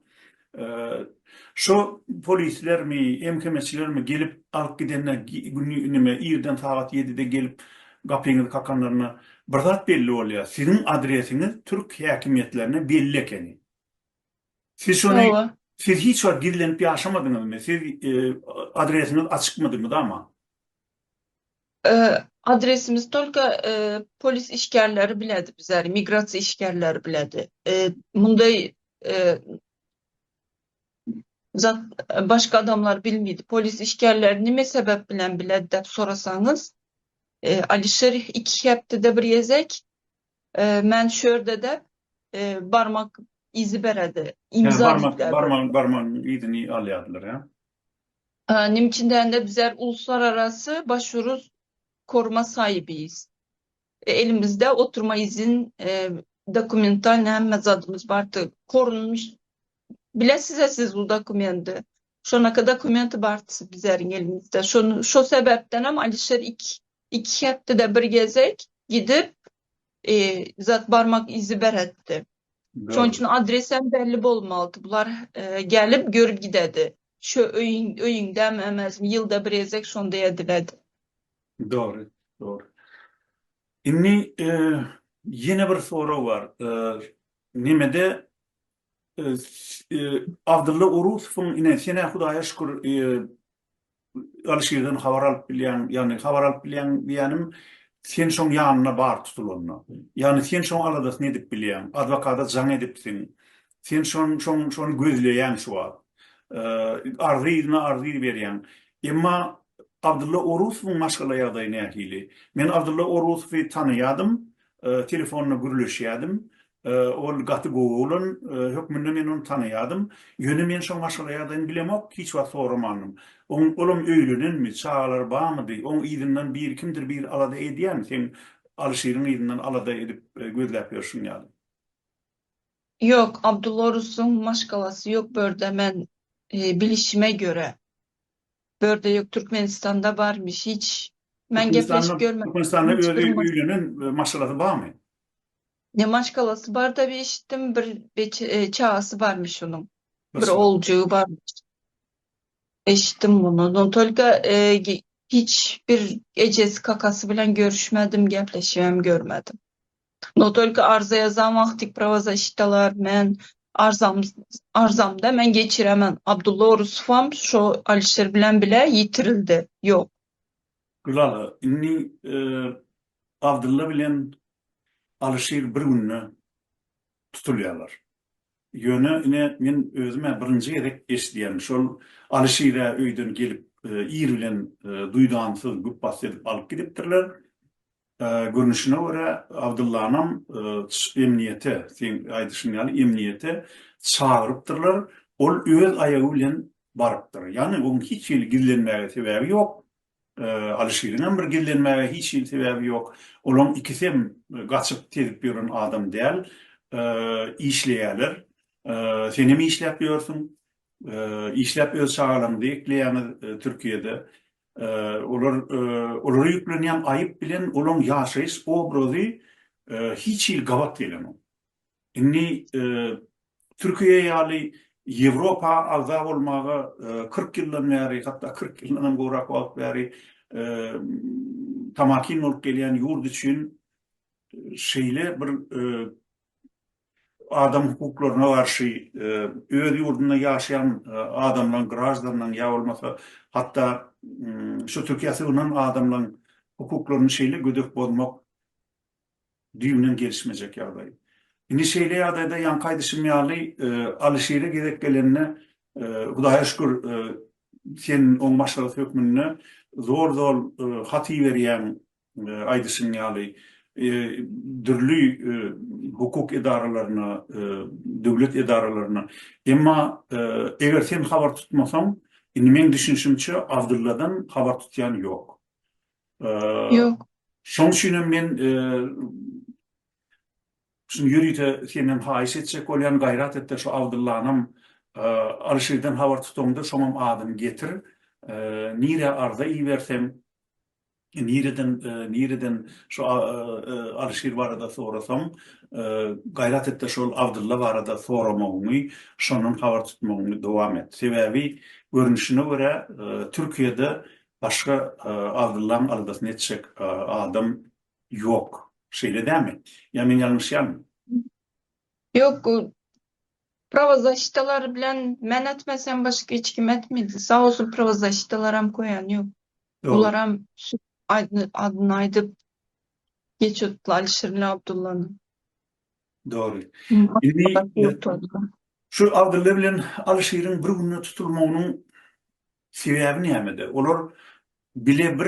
Şo polislermi, emkemeçilermi gelip alıp gidenler günüme ýerden saat 7'de gelip gapyňyzy kakanlaryna bir zat belli bolýar. Sizin adresiniz Türk häkimetlerine belli ekeni. Siz şonu, Evet. siz hiç var gizlenip ýaşamadyňyzmy? Siz adresiniz açykmydymy da ama? Adresimiz tolka polis işgärleri biledi bizler, migrasiýa işgärleri biledi. Munday zat başka adamlar bilmiydi. Polis işgärleri nime sebep bilen biledi dep sorasaňyz, Alişer 2 hepde bir yezek, men şörde de barmak izi beredi, imza Yani barmak izini alýardylar, ha? Nimçinden de bizler uluslararası başvuru koruma sahibiyiz. Elimizde oturma izin, dokumental hem zadımız vardı. Korunmuş. Bilesiz bu dokumenti. Şonaka dokumenti bartısı bizlerin elimizde. Şu sebepten hem Alişer iki hepte de bir gezek gidip zat barmak izi beretti. Şonun için adresem belli bolmalıdı. Bular gelip görüp gidedi. Şu öyüňde emez, yılda bir gezek şonda ediledi. Doğru, doğru. Inni yine bir soru var. Nimede Abdullah Urusov'un ine sene Hudaýa şükür Alişerden habar alıp bilýän, ýani habar alıp bilýän diýenim, sen şoň ýanyna bar tutulanyna. Ýani sen şoň aladasyn edip bilýän, adwokata jaň edipsiň. Sen şoň gözleýän şu wagt. Arzyny berýän. Emma Abdullah Urusov'un maşgala ýagdaýy nähili. Men Abdullah Urusowy tanýadym, telefonuna gürleşýärdim. Ol gaty goýulan hökmünde men onu tanýadym. Ýöne men şoň maşgala ýagdaýyny bilemok, hiç wagt soramanym. Olam öýlenenmi, çağlar barmydy? Oň ýygynyň bir kimdir bir alada edýän, sen Alişeriň ýygynyň alada edip gözläp ýörşüň ýaly. Yok, Abdullah Urus'un maşgalası yok börde men bilişime göre. Börde yok, Türkmenistan'da varmış hiç. Men gepleşip görmedim. Türkmenistan'da Hiçbir öýlenen maşgalasy barmy? Nemaşkalası bar da bir işittim, bir çağası varmış onun. Bir Nasıl? olcuğu varmış. Eşittim bunu. Notolga hiçbir gecesi kakası bilen görüşmedim, gepleşmem görmedim. Notolga arza yazan vaktik pravaza işitalar, men arzamda men geçiremen. Abdullah Orusufam şu Alişer bilen bile yitirildi. Yok. Gulalı. Inni Abdullah bilen Alışır bir günü tutulýarlar. Ýöne ine men özüme birinji gerek eşdiýän şol Alışyra öýden gelip ir bilen duýdansyz güp bas edip alyp gidipdirler. Görünüşine göre Abdullah'nın emniyete, sen aýdyşyň ýaly emniyete çağırıpdyrlar. Ol öz ayağı bilen barıpdyr. Yani onun hiç ilgilenmäge sebebi yok. Alışyryň bir gillenmäge hiç sebebi yok. Olon ikisi hem gaçyp tedip ýören adam däl. İşleýärler. Sen mi işläp ýörsiň? İşläp öz çağalaryňdy ekleýän Türkiýede. Olar ýüklenýän aýyp bilen olaň ýaşaýyş obrazy hiç il gawat diýelim. Inni Türkiýe ýaly Ýewropa agza bolmagy 40 ýyldan bäri, hatda 40 ýyldan gorak wagt bäri tamakin bolup gelýän ýurt üçin şeýle bir adam hukuklaryna garşy öz ýurdunda ýaşaýan adamlaryň, grajdanlaryň ýa bolmasa hatda şu Türkiýe bilen adamlaryň hukuklaryny şeýle gödök bolmak düýünden gelişmejek ýagdaý. Indi şeýle ýagdaýda ýankaýdyşym ýaly Alışyra gerek gelenine Hudaýa şükür sen oň başlaryk hökmünde zor haty berýän aýdyşyň ýaly dürlü hukuk idaralaryna, döwlet idaralaryna. Emma eger sen habar tutmasaň, indi men düşünşimçe Abdullah'dan habar tutýan ýok. Yok. Şoň üçin men şunu ýürüýte senden haýyş etjek bolýan gaýrat etde şu Abdullah'nam Alışyrdan habar tutamda şoňam adym getir. Nire arda iýersem nireden şu Alışyr barada sorasam gaýrat etde şol Abdullah barada soramagymy, şonuň habar tutmagymy dowam et. Sebebi görünüşine göre Türkiýede başga Abdullah'ın aradasyny etjek adam yok. Şeýle dämi? Ya men ýalňyşýarmyň? Yok. Pravozaşytalar bilen men etmesem başka hiç kim etmedi. Sağ olsun pravozaşytalaram koyan yok. Ularam adyny aýdyp geçipdi Alişirli Abdullah'nın. Doğru. Indi şu Abdullah bilen Alışyr'ın bir gününe tutulmagynyň sebebi nämede? Olar bile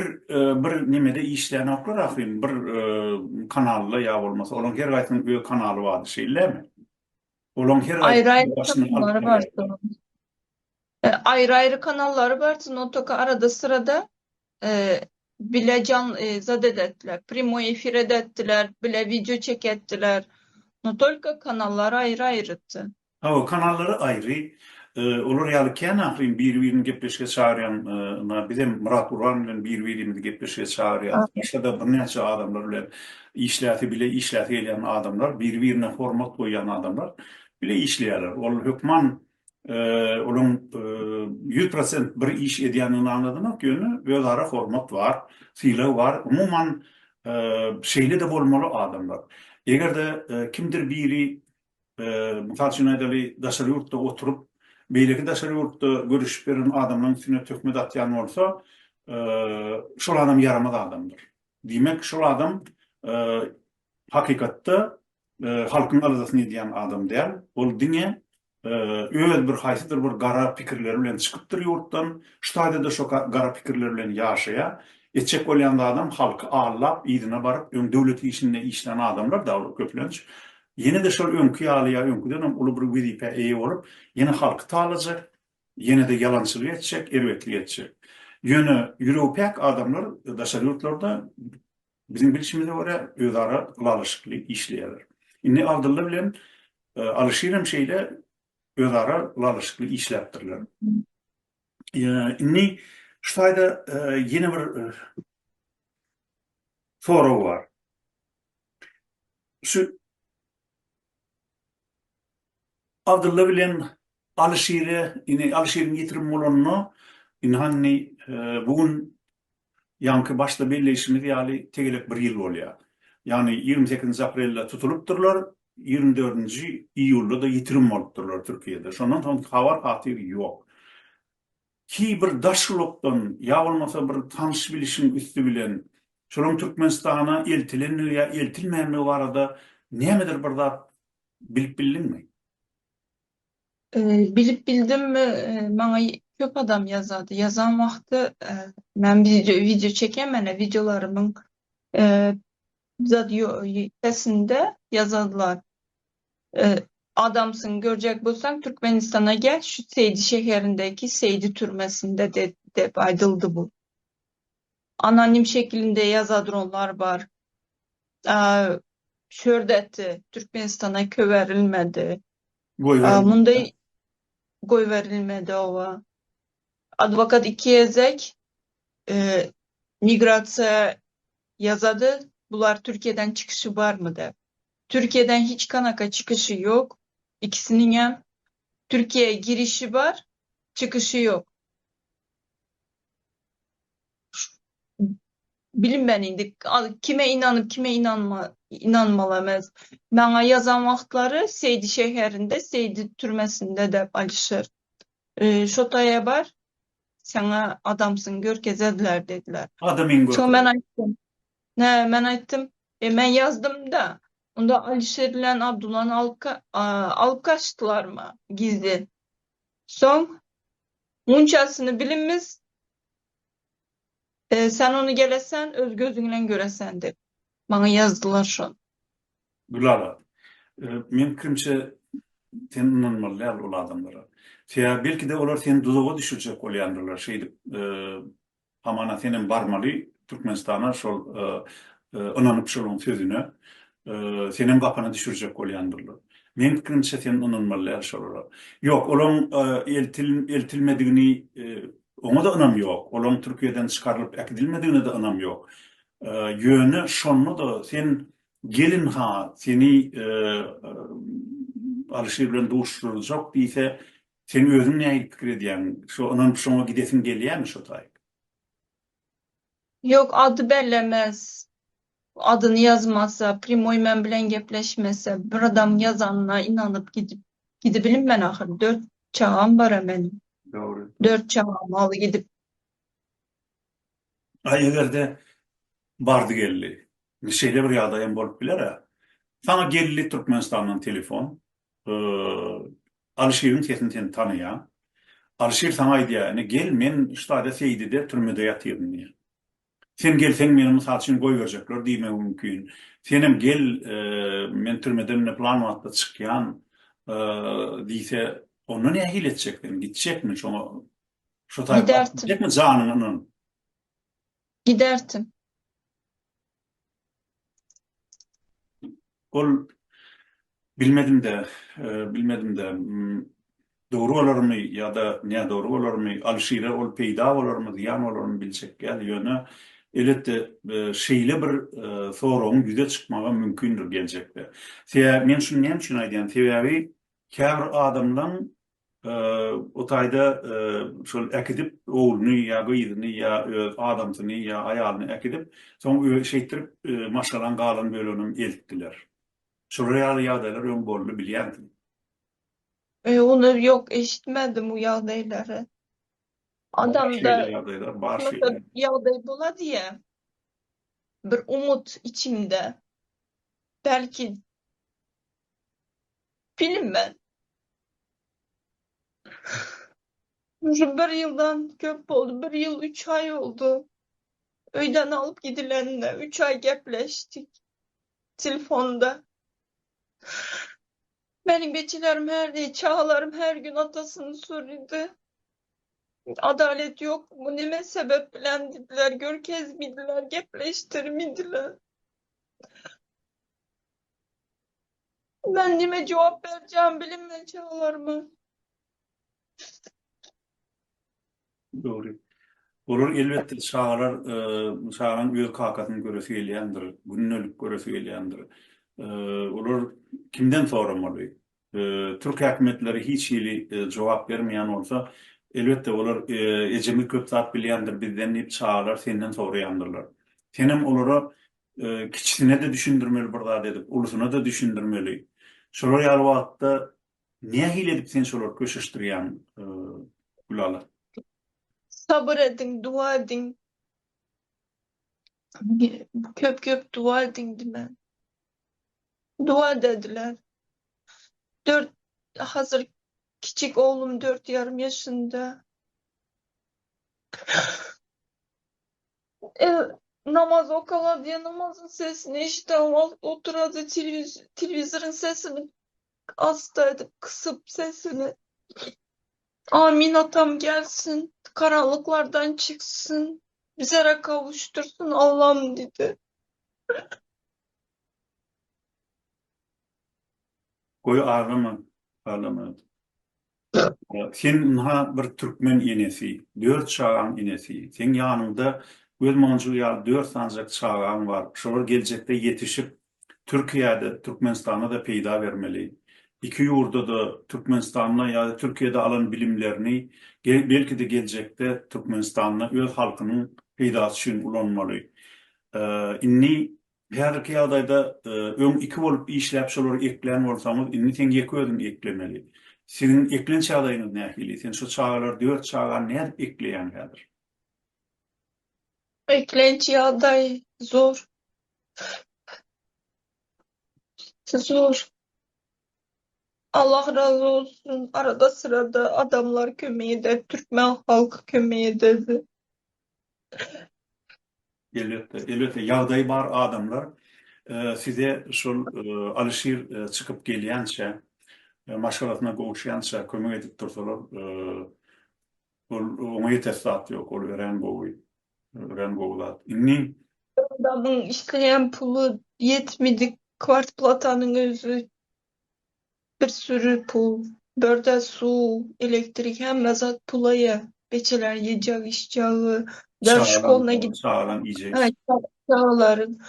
bir nimede işleyen oklar ahrim bir kanalla ya bolmasa olan her gaýtanyň bir kanaly bardy şeýlemi? Olan her Ayrı başyny kanalları var. Ayrı kanalları var. Notoka arada sırada bile zadedettiler. Primo efir edettiler. Bile video çekettiler. Notolka kanalları ayrıydı. O kanalları ayrı. Olur ýaly kän ahrim bir-birini gepleşge çağıran bizim Murat Urhan bilen bir-birini gepleşge çağırýar. Başga da bir näçe adamlar bilen işläti edýän adamlar, bir-birine hormat goýan adamlar bile işleýärler. Ol hökman olaň 100% bir iş edýänini anladymak ýöne özara hormat bar, sylaw bar. Umuman şeýle de bolmaly adamlar. Egerde kimdir biri misal üçin aýdaly daşary ýurtda oturup beýleki daşary ýurtda görüşip beren adamlaryň üstüne töhmet atýan bolsa, şol adam yaramaz adamdyr. Diýmek şol adam hakykatda halkyň arzasyny edýän adam däl. Ol diňe öz bir haýsydyr bir gara pikirleri bilen çykypdyr ýurtdan, şu taýda şo gara pikirleri bilen ýaşaýa. Etjek bolýan adam halky allap, ýerine baryp, döwlet işinde işlän adamlar da köplenç. Yine de şol öňkü ýaly öňküden uly bir wezipe eýe bolup, yine halky talajak, yine de ýalançylyk etjek, erwetlik etjek. Ýöne ýüreğpek adamlar daşary ýurtlarda bizim bilişimize göre özara ulaşykly işleýärler. Indi Abdullah bilen Alışyrym şeýle özara ulaşykly işläpdirler. Indi şu taýda ýene bir soraw bar. Şu Abdullah bilen Alişir'e, yine Alişir'in yitirim bolanyny inhanni bugün yankı başta belleşimi ýaly tegelek bir ýyl bolýar. Yani 28 aprelde tutulupdurlar, 24 iyulda da yitirim bolupdurlar Türkiýede. Şondan soň habar hatyr ýok. Ki bir daşlykdan ýa bolmasa bir tanış bilişim üstü bilen şolum Türkmenistana eltilen ýa eltilmänligi barada nämedir bir zat bilip bildinmi? Bilip bildim mi? Bana köp adam yazardı. Yazan wagty men video çekemene videolarımın sesinde yazardılar. Adamsın görecek bolsaň Türkmenistana gel, şu Seydi şeherindeki Seydi türmesinde de aydıldı bu. Anonim şeklinde yazadronlar var. Şördeti Türkmenistan'a köverilmedi. Munday goý verilmedi ova. Advokat iki ezek migrasiýa yazady. Bular Türkiye'den çıkışı var mı de. Türkiye'den hiç kanaka çıkışı yok. İkisinin hem Türkiye'ye girişi var, çıkışı yok. Bilim ben indi. Kime inanıp kime inanmalamaz. Bana yazan vaxtları Seydi şehrinde, Seydi türmesinde de Alişir. Şotaya bar, sana adamsın gör gezediler dediler. Adamın Sonra ben götürür. aytdım. Ne, ben aytdım. Ben yazdım da. Onda Alişir'le Abdullah'ın alıp kaçtılar mı? Gizli. Son, munçasını bilinmiz. Sen onu gelesen, öz gözünle göresen de. Bana yazdılar şu an. Gülara. Men kimçe sen inanmalyar ol adamlara. Seya belki de olar seni duzağa düşürecek bolýandylar. Şeýdi amana senin barmaly Türkmenistana şol inanyp şolun sözüne senin gapana düşürecek bolýandylar. Men kimçe sen inanmalyar şolara. Yok, olan eltilmedigini ona da inam yok. Olan Türkiye'den çıkarılıp ekdilmedigine de inam yok. Yönü şonu da sen gelin ha seni Alişir bilen duşturacak diýse sen özüň näme pikir edýän? Şu onan şoňa gidesin gelýärmi şu taýyp? Yok, adı bellemez. Adını yazmasa, Primoy men bilen gepleşmese, bir adam yazanına inanıp gidebilim ben ahir. 4 çağım var benim. Doğru. 4 çağım alı gidip. Ay egerde bardy geldi. Şeýle bir ýagdaýam bolup biler. Sana geldi Türkmenistandan telefon. Alişir'in sesini sen tanıyan. Alişir sana aýdýar, gel men ştada Seýdide türmede ýatyryn diýär. Sen gelsen meni mysal üçin goý berjekler diýmek mümkin. Senem gel men türmeden plan wagtda çykýan diýse onu näme hiletjekler? Gitjekmi şoňa? Şu taýpa Giderdim. gitjekmi janynyň? Giderdim. Ol bilmedim de doğru olarmy ýa-da ne doğru olarmy Alişire ol peýda bolarmy diýen olarmy bilsek ýa ýöne elbetde şeýle bir soragyň ýüze çykmagy mümkindir geljekde. Men şunu näme üçin aýdýan? Sebebi kär adamlaryň o taýda şol ekidip oğluny ýa gyzyny ýa adamsyny ýa aýalyny ekidip soň şeýtirip maşgalan galan bölünüm eltdiler. Şu real ýagdaýlar öň bolly bilýärdim. Onu yok eşitmedim bu ýagdaýlary. Adamda Ýagdaýlar bar nasıl şeýler. ýagdaý bolady ýa. Bir umut içimde. Belki bilinmez. Şu bir yıldan köp oldu. 1 yıl 3 ay oldu. Öýden alıp gidilenle 3 ay gepleştik. Telefonda. Benim geçilerim çağlarım her gün atasını soruyordu. Adalet yok. Bu nime sebep bilen dediler. Görkez midiler, gepleştirmediler. Ben nime cevap vereceğim bilinme çağlarıma. Doğru. Olur elbette şahlar şahın öz kakatyny göresi gelýändir. Günlük göresi gelýändir. Olur kimden soramaly? Türk häkimetleri hiç ýyly jogap bermeýän bolsa, elbetde olar ejemi köp zat bilýändir, bizden diýip çağırlar, senden soraýandyrlar. Senem olara kiçisine de düşündirmeli bir zat edip, ulusuna da düşündirmeli. Şolar ýaly wagtda näme hile edip sen şolar köşeşdirýän Gulaly? Sabır edin, dua edin. Köp köp dua edin dimen. Dua dediler. Hazır küçük oğlum 4,5 yaşında. E, namaz okula diye namazın sesini işte oturadı televizörün sesini hasta edip kısıp sesini. Amin atam gelsin, karanlıklardan çıksın, bize kavuştursun Allah'ım dedi. Goý ağlama, ağlama. Sen ha bir Türkmen inesi, 4 çağan inesi. Sen ýanyňda göz monjul ýaly 4 sanjak çağan bar. Şolar geljekde ýetişip Türkiýede, Türkmenistanda da peýda bermeli. Iki ýurda da Türkmenistanda ýa-da Türkiýede alan bilimlerini belki de geljekde Türkmenistanda öz halkynyň peýdasy üçin ulanmaly. Inni herki ýagdaýda öň iki bolup işläp şolary eklen bolsaňyz, inni teň ýeki ödüm eklemeli. Senin eklen çağdaýyňyz nähili? Sen şu çağlar 4 çağa näde ekleýän häzir? Eklenci aday zor. Zor. Allah razı olsun. Arada sırada adamlar kömeği de, Türkmen halkı kömeği dedi. Elbette ýagdaý bar adamlar size şol alışyr çykyp gelýänçe, maşgalatyna gowuşýança kömek edip dursalar, ol oňa ýetesat ýok, ol ören gowulat. Inni Adamın işleyen pulu yetmedi. Kvartplatanın özü bir sürü pul. Börde su, elektrik hem mezat pulaya. Beçeler yiyecek, içeceği. Der şkoluna gidip çağalan iýjek. çağların.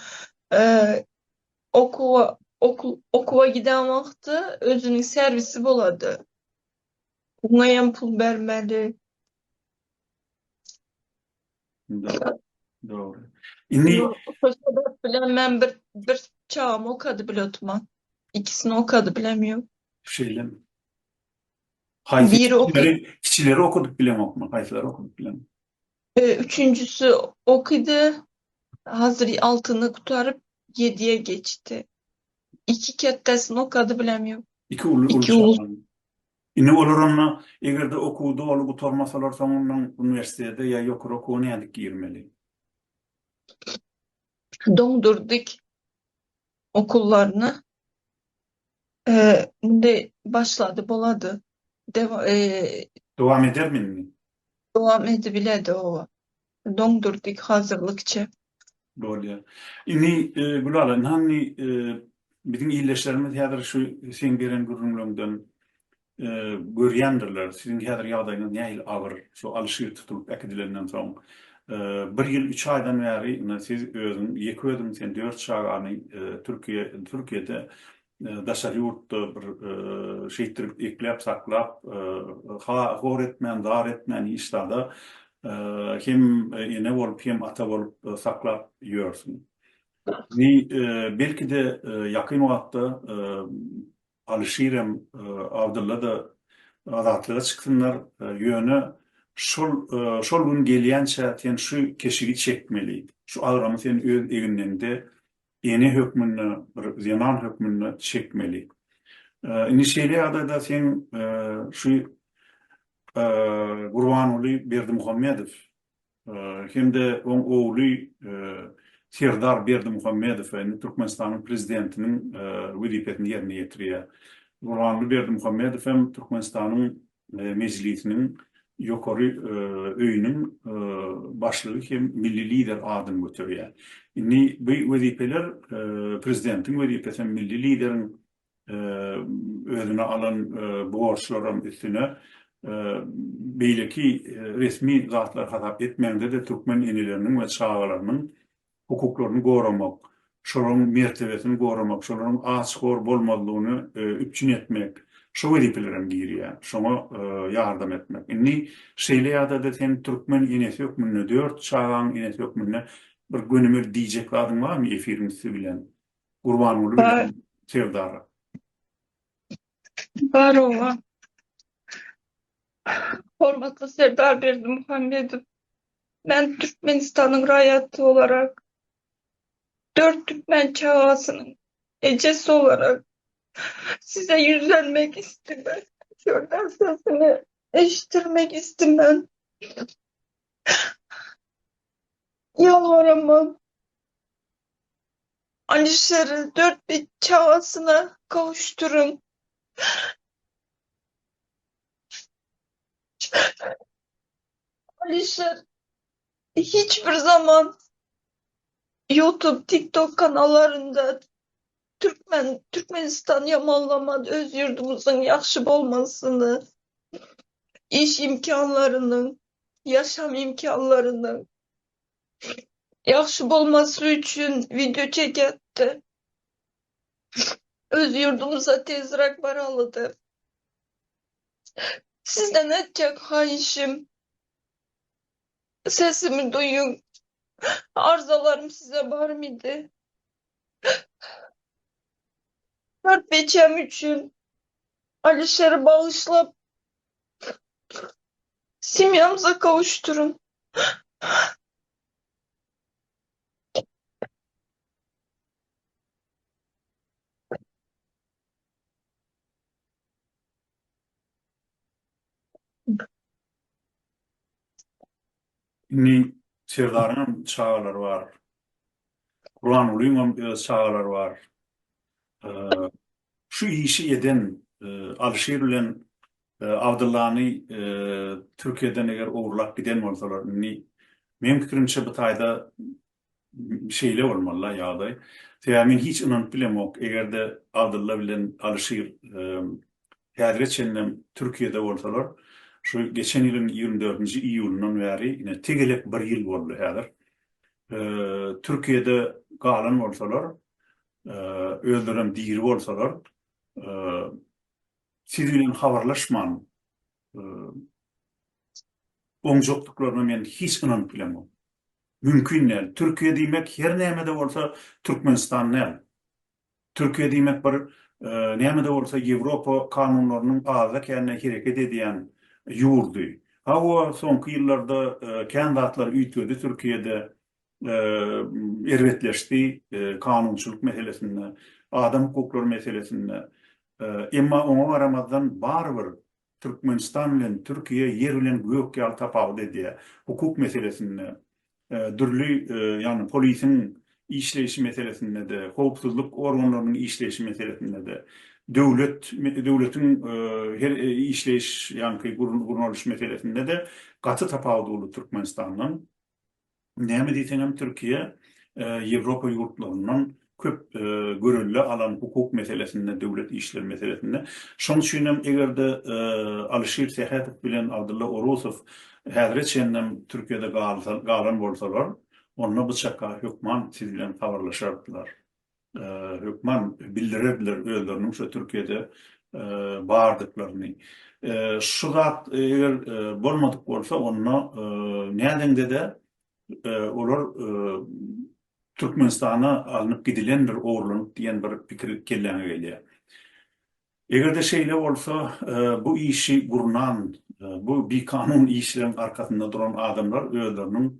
Okuwa giden wagty özünün servisi bolady. Oňaýam pul bermeli. Doğru. Inni Köşede bilen men bir çağım okady bilotman. İkisini okady bilemiyor. şeylem. Biri okudu. Kiçileri okuduk bilemok mu? Haýsyları okuduk bilemok. Üçüncüsü okudu. Hazır altını kutarıp 7'ye geçti. İki kettesini okady bilemiyor. İki ulu İki ulu. Inni olar onna egerde okuwdy ol gutarmasalar soňundan üniversitede ýa ýokary okuwny ýalyk girmeli. Dondurduk okullarını. Bunde başladı, boladı. Dowam ederminmi? Devam edebiledi o. Dondurduk hazırlıkça. Doğru. Inni Gulaly, hanni bizim illeşlerimiz häzir şu sen beren gurulmadan görýändirler. Sizin häzir ýagdaýyňyz näil agyr, şu alşyr tutup ekidilenden soň. 1 ýyl 3 aýdan bäri siz özüň ýeki ödüm sen 4 çağany Türkiýede daşary ýurtda bir şeýtirip eklep saklap hor etmän, dar etmän işlerde hem ene bolup hem ata bolup saklap ýörsiň. Belki de yakın wagtda alışyrem Abdulla da azatlyga çyksınlar ýöne şol gün gelýänçe sen şu keşigi çekmeli. Şu agramy sen öz eginden de ene hökmünü, zaman hökmünü çekmeli. Inişeli ýagdaýda sen şu Gurbanoğlu Berdimuhammedow hem de oň ogly Serdar Berdimuhammedow Türkmenistanyň prezidentiniň wezipesini ýerine ýetirýär. Gurbanoğlu Berdimuhammedow hem Türkmenistanyň mejlisiniň ýokary öýüniň başlygy hem milli lider adyny götürýär. Inni bu wezipeler prezidentiň wezipesi milli lideriň özüne alan borçlaryň üstüne beýleki resmi zatlar hatap etmende de Türkmen enileriniň we çağalarynyň hukuklaryny goramak, şolaryň mertebesini goramak, şolaryň açyk bolmadygyny üpçün etmek, şu wezipelerim giriyor. Şoňa ýardam etmek. Inni şeýle ýa-da sen türkmen inesi hökmüne 4 çağan inesi hökmüne bir günümür diýjek adym barmy efirimizi bilen? Gurbanyňly Var, bilen Serdar. var ola. Hormatly Serdar Berdimuhammedow, ben Türkmenistanyň raýaty olarak, 4 Türkmen çağasının ejesi olarak size yüzlenmek istemem. Şuradan sesini eşittirmek istemem. Yalvaramam. Alişer'i 4 bir çağasına kavuşturun. Alişer hiçbir zaman YouTube, TikTok kanallarında Türkmenistan yamanlamadı, öz yurdumuzun yaxşı bolmasını, iş imkanlarının, yaşam imkanlarının yaxşı bolması üçün video çeketdi. Öz yurdumuza tezrak baralıdı. Sizden etcek hayişim. Sesimi duyun. Arzalarım size var mıydı? Dört beçem üçün Alişer'i bağışlap simyamıza kavuşturun. Inni Serdaryň çağalary bar. Kur'an ulyňam öz çağalary bar. Şu işi eden Alişer bilen Abdullah'ny Türkiýeden eger owurlap giden bolsalar, men pikirimçe bu taýda şeýle bolmaly ýagdaý. Temin hiç inanyp bilemok, egerde Abdullah bilen Alişer häzir çennem Türkiýede bolsalar, şu geçen ýylyň 24-nji iýulundan bäri ine tegelek bir ýyl boldy häzir. Türkiýede galan bolsalar, özlerem diri bolsalar, siz bilen habarlaşman, oňjoklyklaryna men hiç inanyp bilemok. Mümkin näl. Türkiýe diýmek her näme-de bolsa Türkmenistan näl. Türkiýe diýmek bir näme-de bolsa Ýewropa kanunlarynyň aza kärine hereket edýän ýurdy. Hawa soňky ýyllarda kandatlar üýtgedi Türkiýede erwetleşdi kanunçylyk meselesinde, adam hukuklary meselesinde. Emma oňa baramazdan barbyr Türkmenistan bilen Türkiýe yer bilen gök ýaly tapawut edýär. Hukuk meselesinde, dürli ýani polisiň işleşi meselesinde de, howpsuzlyk organlarynyň işleşi meselesinde de, döwletiň her işleş ýani guruluş meselesinde de gaty tapawut bolup Türkmenistandan. Näme diýsem Türkiýe Ýewropa ýurtlaryndan köp görülle alan hukuk meselesinde, döwlet işleri meselesinde. Şoň üçin egerde Alişer Sehhatow bilen Abdullah Orusov häzir çennem Türkiýede galan bolsalar, onda bu çaka hökman siz bilen habarlaşardylar. Hökman bildirediler özleriniň şu Türkiýede bardyklaryny. Şu zat eger bolmadyk bolsa, onda nädende de olar Türkmenistana alınıp gidilendir oğurlanıp diyen bir pikir kellene gelýär. Egerde şeýle bolsa, bu işi gurunan, bu bir kanun işlerin arkasında duran adamlar özleriniň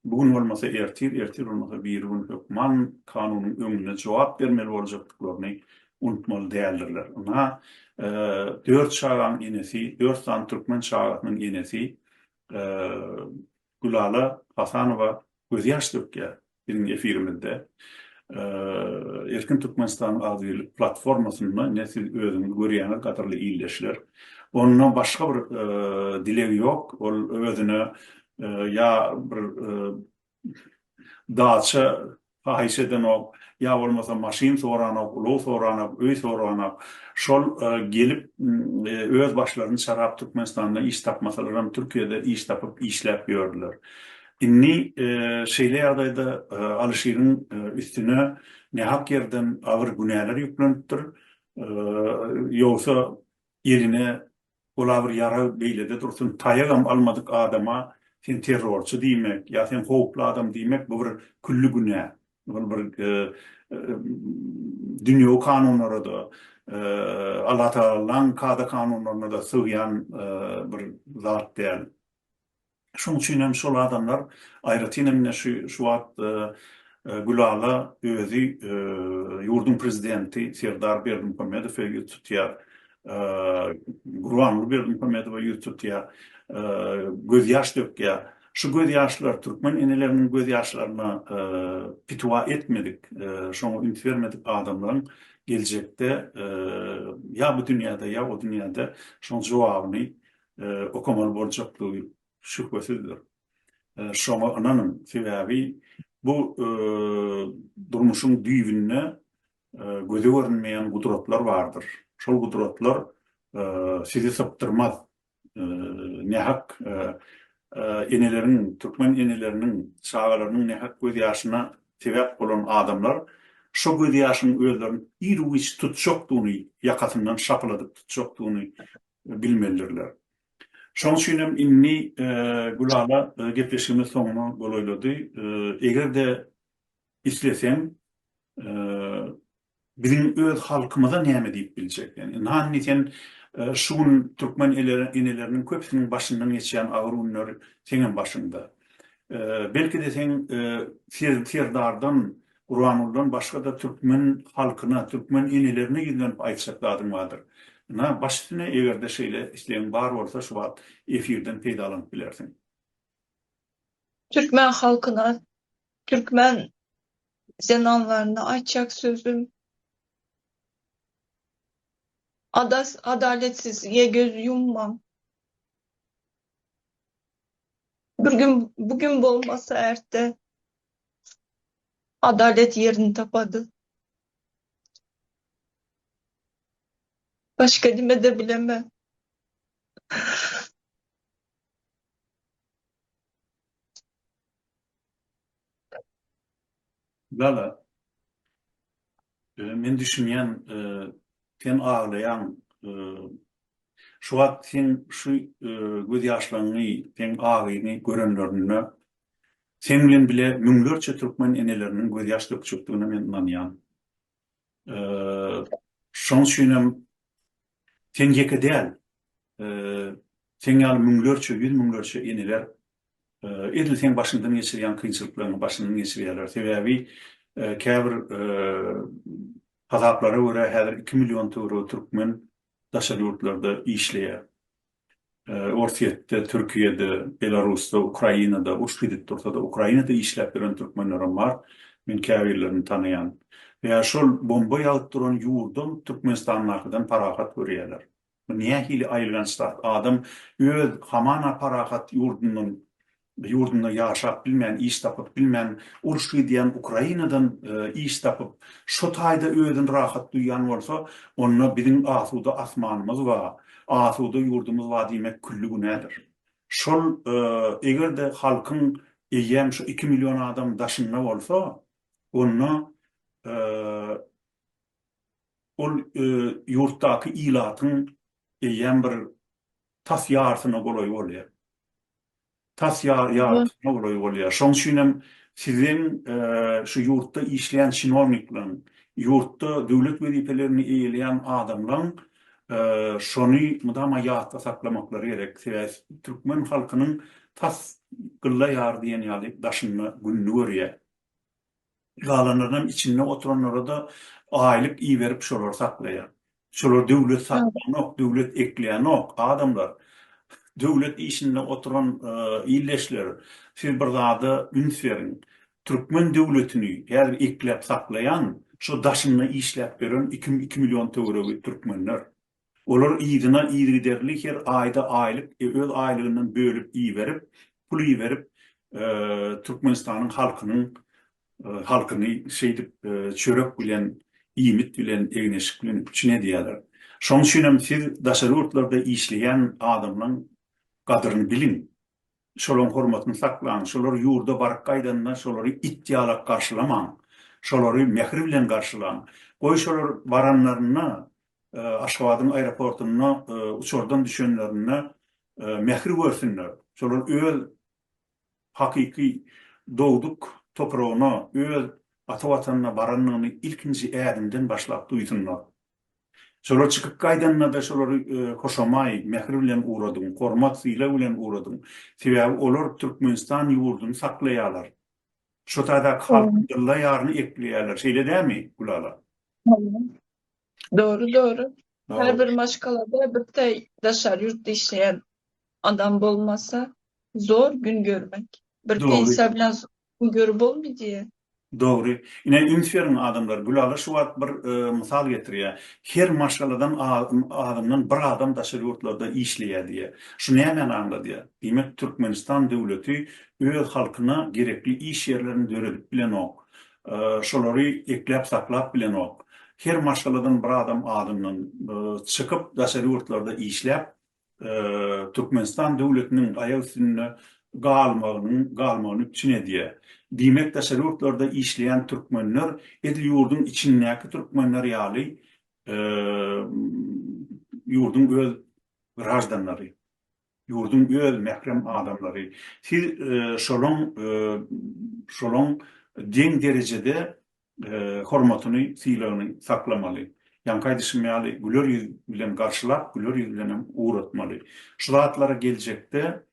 bugün bolmasa ertir bolmasa bir gün hökman kanunyň öňüne jogap bermeli boljaklyklaryny unutmaly däldirler. Ona 4 çağan inesi, 4 san Türkmen çağatynyň inesi Gulala Hasanowa göz ýaş dökýär. Bizim efirimizde Erkin Türkmenistan adlı platformasında nesil özünü görýän gatarly illeşler. Ondan başga bir dilegi yok. Ol özüne ya bir daça fahişeden ok, ya bolmasa maşin soranok, ulu soranok, öý soranok, şol gelip öz başlaryny çarap Türkmenistanda iş tapmasalar hem Türkiýede iş tapıp işläp ýördiler. Inni şeýle ýagdaýda Alişeriň üstüne nähak yerden awır günäler ýüklenipdir. Ýogsa eline ola bir yara beýlede dursun, taýagam almadyk adama sen terrorçy diýmek, ýa sen howply adam diýmek bu bir küllü günä. Bu bir e, dünýä kanunlara da Allah Taala'nın kada kanunlarına da sığyan bir zat däl. Şoň üçin hem şol adamlar aýratyn hem şu wagt Gülala özü yurdun prezidenti Serdar Berdimuhammedow ýüz tutýar. Gurbanly Berdimuhammedow ýüz tutýar. Göz ýaş dökýär. Şu göz ýaşlar türkmen eneleriniň göz ýaşlaryna pitwa etmedik. Şoňa ümit vermedik adamlaryň geljekde ya bu dünýäde ya o dünýäde şoň jogabyny okamaly boljaklygy şüphesizdir. Şoňa ananyň sebäbi bu durmuşun düýbünde göze görünmeýän gudratlar bardyr. Şol gudratlar sizi saptyrmaz. Nähak eneleriň, türkmen eneleriniň, şagalarynyň nähak göz ýaşyna sebäp bolan adamlar şo göz ýaşynyň özlerini ýürüş tutuşokdugyny, ýakatyndan şapyladyp tutuşokdugyny bilmelidirler. Şoň üçin hem inni Gulala gepleşigimiz soňuna bolaýlady. Egerde islesem bizim öz halkymyza näme diýip biljek. Yani näme sen şuň türkmen eneleriniň köpsiniň başyndan geçýän agyr günler seňin başynda. Belki de sen Serdardan, Gurbanuldan başga da türkmen halkyna, türkmen enelerine ýüzlenip aýtjak vardır. Başyna egerde şeýle isleýän bar bolsa şu wagt efirden peýdalanyp bilersiň. Türkmen halkına, Türkmen zenanlarına aýtjak sözüm. Adaletsizliğe göz yumma. Bugün bolmasa erte adalet yerini tapady. Başka dime de bilemem. Lala, men düşünýän sen ağlayan şu wagt sen şu göz ýaşlaryny, sen agyny görenlerini sen bilen bile müňlerçe türkmen eneleriniň göz ýaş dökjekdigine men inanýan. Şoň üçin hem sen ýeke däl, sen ýaly müňlerçe, ýüz müňlerçe eneler edil sen başyndan geçirýän kynçylyklaryny başyndan geçirýärler. Sebäbi käbir Hazaplara göre häzir 2 milyon euro türkmen daşary ýurtlarda işleýär. Orsiýetde, Türkiýede, Belarusda, Ukrainada, Uşgidit turtada, Ukrainada işläp beren türkmenlerim bar. Men käbirlerini tanıyan. Veya şol bomba ýagyp duran ýurdum Türkmenistanyňdan parahat görýärler. Niye hili aýrylanyşlar? Adam öz hamana parahat yurdunda yaşap bilmän, iş tapıp bilmän, uruşy diýen Ukrainadan iş tapıp şo taýda özüň rahat duýan bolsa, onda bizim asuda asmanymyz var, asuda yurdumuz var diýmek küllü günädir. Şol egerde halkyň eýem şu 2 milyon adam daşynda bolsa, onda ol yurtdaky ilatyň eýem bir tas ýarsyna golaý bolýar. Tas ýartyna golaý bolýar. Şoň üçin hem sizin şu yurtda işleyen çinovniklerin, yurtda döwlet wezipelerini eýleýän adamlaryň şonu mudama ýatda saklamakları gerek. Türkmen halkynyň tas gylla ýar diýen ýaly daşyny günni görýär. Galanlaryň içinde oturanlara da aýlyk iý berip şolar saklaýar. Şolar döwlet saklanok, döwlet ekleýänok adamlar. Döwlet işinde oturan illeşler, siz bir zada üns verin. Türkmen döwletini ýa-da ekläp saklayan, şu daşyny işläp beren 2 milyon euro türkmenler. Olar ýygyna ýygyderlik her aýda aýlyk öz aýlygyndan bölüp iý berip, pul iý berip Türkmenistanyň halkyny şeýdip çörek bilen, ýymit bilen, egneşik bilen üçine diýerler. Şoň üçin hem siz daşary ýurtlarda işleýän adamlaryň gadryny bilin. Şolaryň hormatyny saklaň, şolary ýurda baryp gaýdandan şolary itdiýalak garşylamaň, şolary mehri bilen garşylaň. Goý şolar baranlaryna Aşgabat'ın aeroportuna uçordan düşenlerine mehri görsünler. Şolar öz hakiki doğduk toprağına, öz ata vatanına baranlığını ilkinci ädimden başlap duysunlar. Şolar çıkıp gaýdanna da şolary hoşamay, mehri bilen uğradym, hormat syla bilen uğradym. Sebäbi olar Türkmenistan ýurdunu saklaýarlar. Şo taýda halkylla ýaryny ekleýärler. Şeýle dämi Gulala? Doğru doğru. Her Doğru. bir maşgalada bir de daşar yurtda işleyen adam bolmasa zor gün görmek. Bir Doğru. pensiya bilen gün görüp bolmaýdy. Doğru. Ine ünsferin adamlar Gulala şu wagt bir mysal getirýär. Her maşgaladan adamdan bir adam daşary ýurtlarda işleýär diýe. Şu näme anlady diýe. Demek Türkmenistan döwleti öz halkyna gerekli iş ýerlerini döredip bilen ok. Şolary eklep saklap bilen ok. Her maşgaladan bir adamdan çıkyp daşary ýurtlarda işläp Türkmenistan döwletiniň aýag üstünde galmagyny üçin diýe. Diýmek daşary ýurtlarda işleýän türkmenler edil ýurdun içindäki türkmenler ýaly ýurdun öz grajdanlary, ýurdun öz mehrem adamlary. Siz şolon deň derejede hormatyny, sylagyny saklamaly. Ýa-ni düşmýäli, güler ýüz bilen garşylap, güler ýüz bilen uğratmaly. Şu zatlara geljekde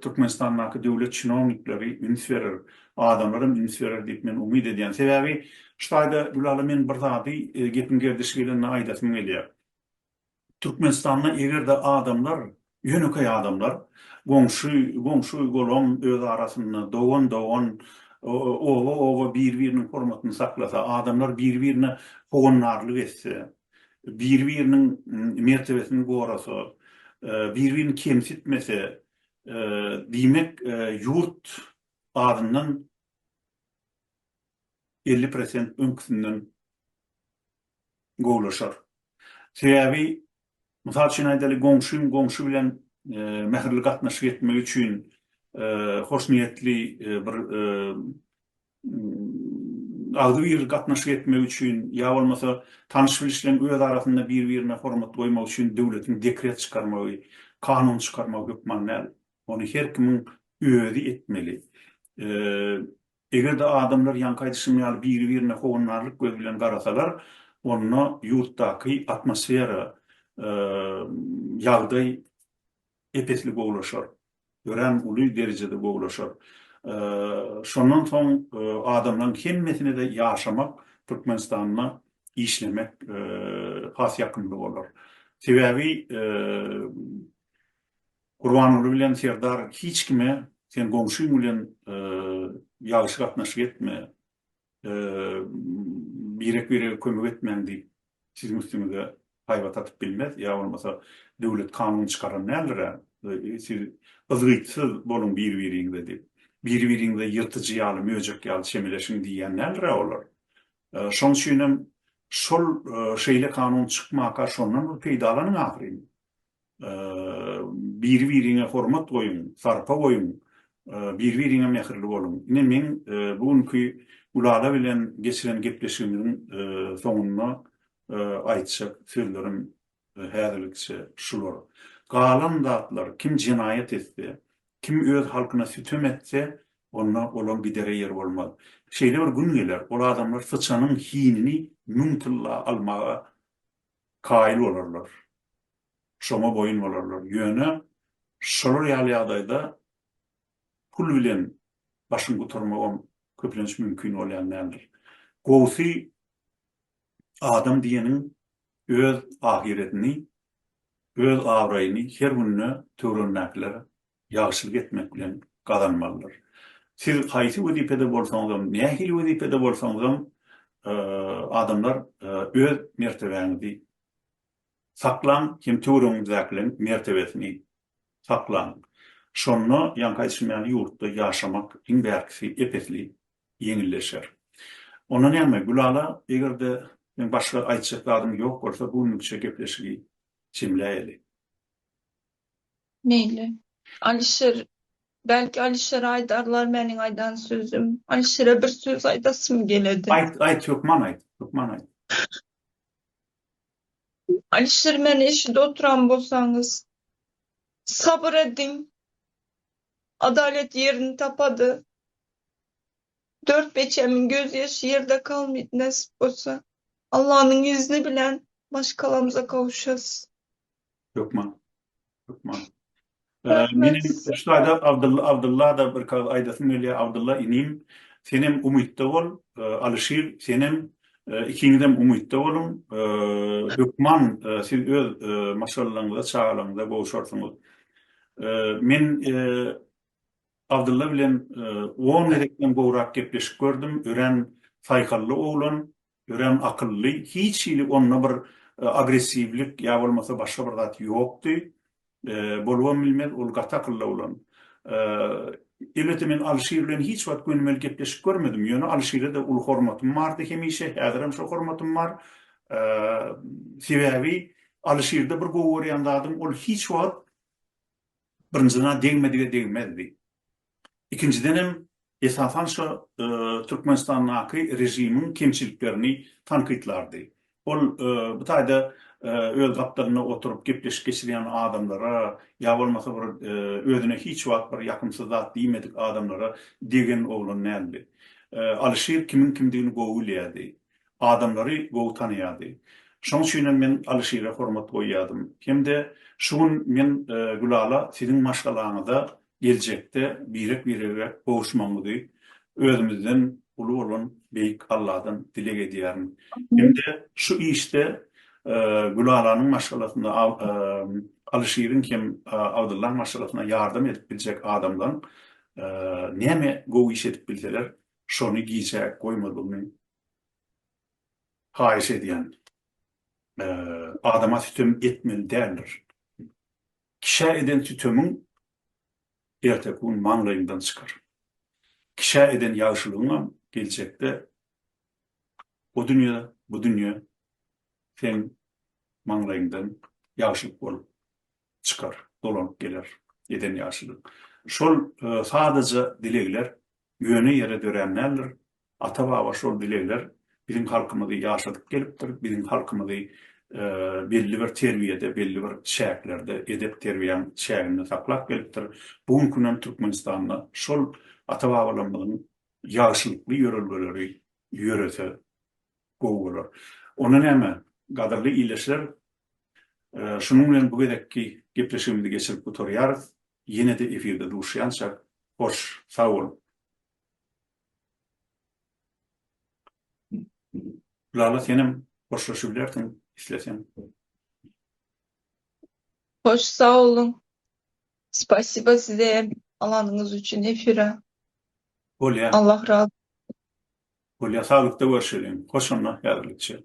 Türkmenistan'daki devlet çinovnikleri üns verir, adamlarım üns verir diýip men umyd edýän. Sebäbi şaýda Gulala men bir zady gepin gerdiş gelenine aýdatmam gelýär. Türkmenistan'da egerde adamlar, ýönekay adamlar, goňşy golom öz arasynda dowan owa bir-biriniň hormatyny saklasa, adamlar bir-birine hogonlarlyk etse, bir-biriniň mertebesini gorasa, bir-birini kemsitmese, diýmek ýurt adından 50% öňküsinden gowlaşar. Sebäbi mysal üçin aýdaly goňşy bilen mehirli gatnaşyk etmek üçin hoş niýetli bir agdy bir gatnaşyk etmek üçin ýa bolmasa tanyş bilişlen öz arasynda bir-birine hormat goýmak üçin döwletiň dekret çykarmagy, kanun çykarmagy hükmanlar. Onu her kimin öýdi etmeli. Egerde adamlar ýanky düşmýär bir-birine hownarlyk göz bilen garasalar, onu ýurtdaky atmosfera, ýagdaý epesli gowlaşar. Gören uly derejede gowlaşar. Şondan soň adamlaryň hemmesine de ýaşamak, Türkmenistanyna işlemek has ýakynlyk bolar. Sebäbi Gurbanyny bilen Serdar hiç kime sen goňşuň bilen ýagşy gatnaşyk etme, birek kömek etmän diýip sizin üstüňize haýbat atyp bilmez. Ýa bolmasa döwlet kanun çykaran näler? Siz ızgytsyz bolun bir-biriňizde diýip. Bir-biriňizde ýyrtyjy ýaly, möjek ýaly şemeleşiň diýen näler olar? Şoň üçin şol şeýle kanun çykmaka şondan peýdalanyň ahyryn. Bir-biriňe hormat goýun, sarpa goýun, bir-biriňe mehirli bolun. Ine men bugünkü Gulala bilen geçiren gepleşigimiň soňuna aýtjak sözlerim häzirlikçe şular. Galan zatlar kim jinayet etse, kim öz halkyna sütüm etse, onda olan bir dere yer bolmaz. Şeýle bir gün geler, ol adamlar sıçanyň hinini mümtilla almaga kail bolarlar. Şoma boyun bolarlar. Ýöne şolar ýaly pul bilen başyny gutarmagy köplenç mümkin bolýan nädir? Gowsy adam diýeniň öz ahiretini, öz awraýyny her gününe töwrenmäkler, ýagşylyk etmek bilen gazanmalylar. Siz haýsy wezipede bolsaňyz, nähili wezipede bolsaňyz, adamlar öz mertebeňizi saklan, kim töwreňizdäkileň mertebesini saklan. Şonu ýanky düşmän ýurtda ýaşamak iň bärkisi epesli ýeňilleşer. Ona näme Gulala egerde men başga aýtjak zadym ýok bolsa bu nükçe gepleşigi çimläýeli. Meýli. Alişer, belki Alişer aýdarlar meniň aýdan sözüm. Alişer'e bir söz aýdasym geledi. Aýt ýokman aýt. Alişir, men eşide oturan bolsaňyz, sabır edin. Adalet yerini tapadı. Dört beçemin gözyaşı yerde kalmayıp nasip bolsa, Allah'ın izni bilen başkalarımıza kavuşasız. Yokma, yokma. Rahmet Menim size. şurada Abdullah da bir kal aýdasym gelýär. Abdullah inim, senem umytda bol. Alşyr, senem ikiňizem umytda bolun. Hükman, siz öz maşallaryňyza, çağalaryňyza gowuşarsyňyz. Men Abdullah bilen 10 nerekden gowrak gepleşip gördüm. Ören saýkally oglan, ören akylly, hiç ýyly onda bir agressivlik ýa bolmasa başga bir zat ýokdy. Bolwan bilmez, ol gata akylly oglan. Elbetde men Alşyr bilen hiç wagt gönümmel gepleşip görmedim. Ýöne Alşyr'a da ul hormatym bardy hemişe, häziram şu hormatym bar. Sebäbi Alşyr'da bir gowurýan zadym, ol hiç wagt birinciden degmedi. İkincidenem esasan şu Türkmenistanyň rejimin kemçiliklerini tankytlardy. Ol bu taýda öz gapdaryna oturup gepleşip geçirýän adamlara ýa bolmasa bir özüne hiç wagt bir ýakymsyz zat diýmedik adamlara degen oglan näme? Alşyr kimin kimdigini gowy bilýärdi. Adamlary gowy tanýardy. Şoň üçin men Alşyr'a hormat goýýardym. Hemde şuň men Gulala sizin maşgalaňyzda gelecekte birek boğuşmamlıdır. Özümüzden ulu olan beyik Allah'tan dilek edýärim. Hem de şu işte Gulalanyň maşgalasynda Alşyr'ın kim Abdullah maşgalasına yardım edip bilecek adamdan näme gowy iş edip bilseler şonu giýjek goýmadymy haýyş edýän. Adama tütüm etmeli dälir. Kişä eden tütümün ertekun manlayından çıkar. Kişa eden ýagşylygyňa gelecekde o dünya, bu dünya sen manlayından ýagşylyk bolup çıkar, dolanyp geler eden ýagşylyk. Şol sadece dilekler, ýöne ýere dörenlerdir. Ata-baba şol dilekler bizim halkymyzy ýaşadyp gelipdir, bizim halkymyzy belli bir terbiýede, belli bir şäherlerde edep terbiýem şäherini saklap gelipdir. Bugun künem Türkmenistanda şol ata-babalarymyzyň ýagşylykly ýörelgeleri ýörese gowlar. Ona näme? Gadyrly iýleşler. Şunuň bilen bu gedekki gepleşigimizi geçirip oturýarys. Ýene de efirde duşýançak. Hoş, sag bolun. Lala senem hoşlaşyp bilersiň, isleseň. Hoş, sağ olun. Spasiba size alanınız için efire. Bolýa, Allah razı. bolýa sagykda görüşelim. Hoşunla ýadylyçy.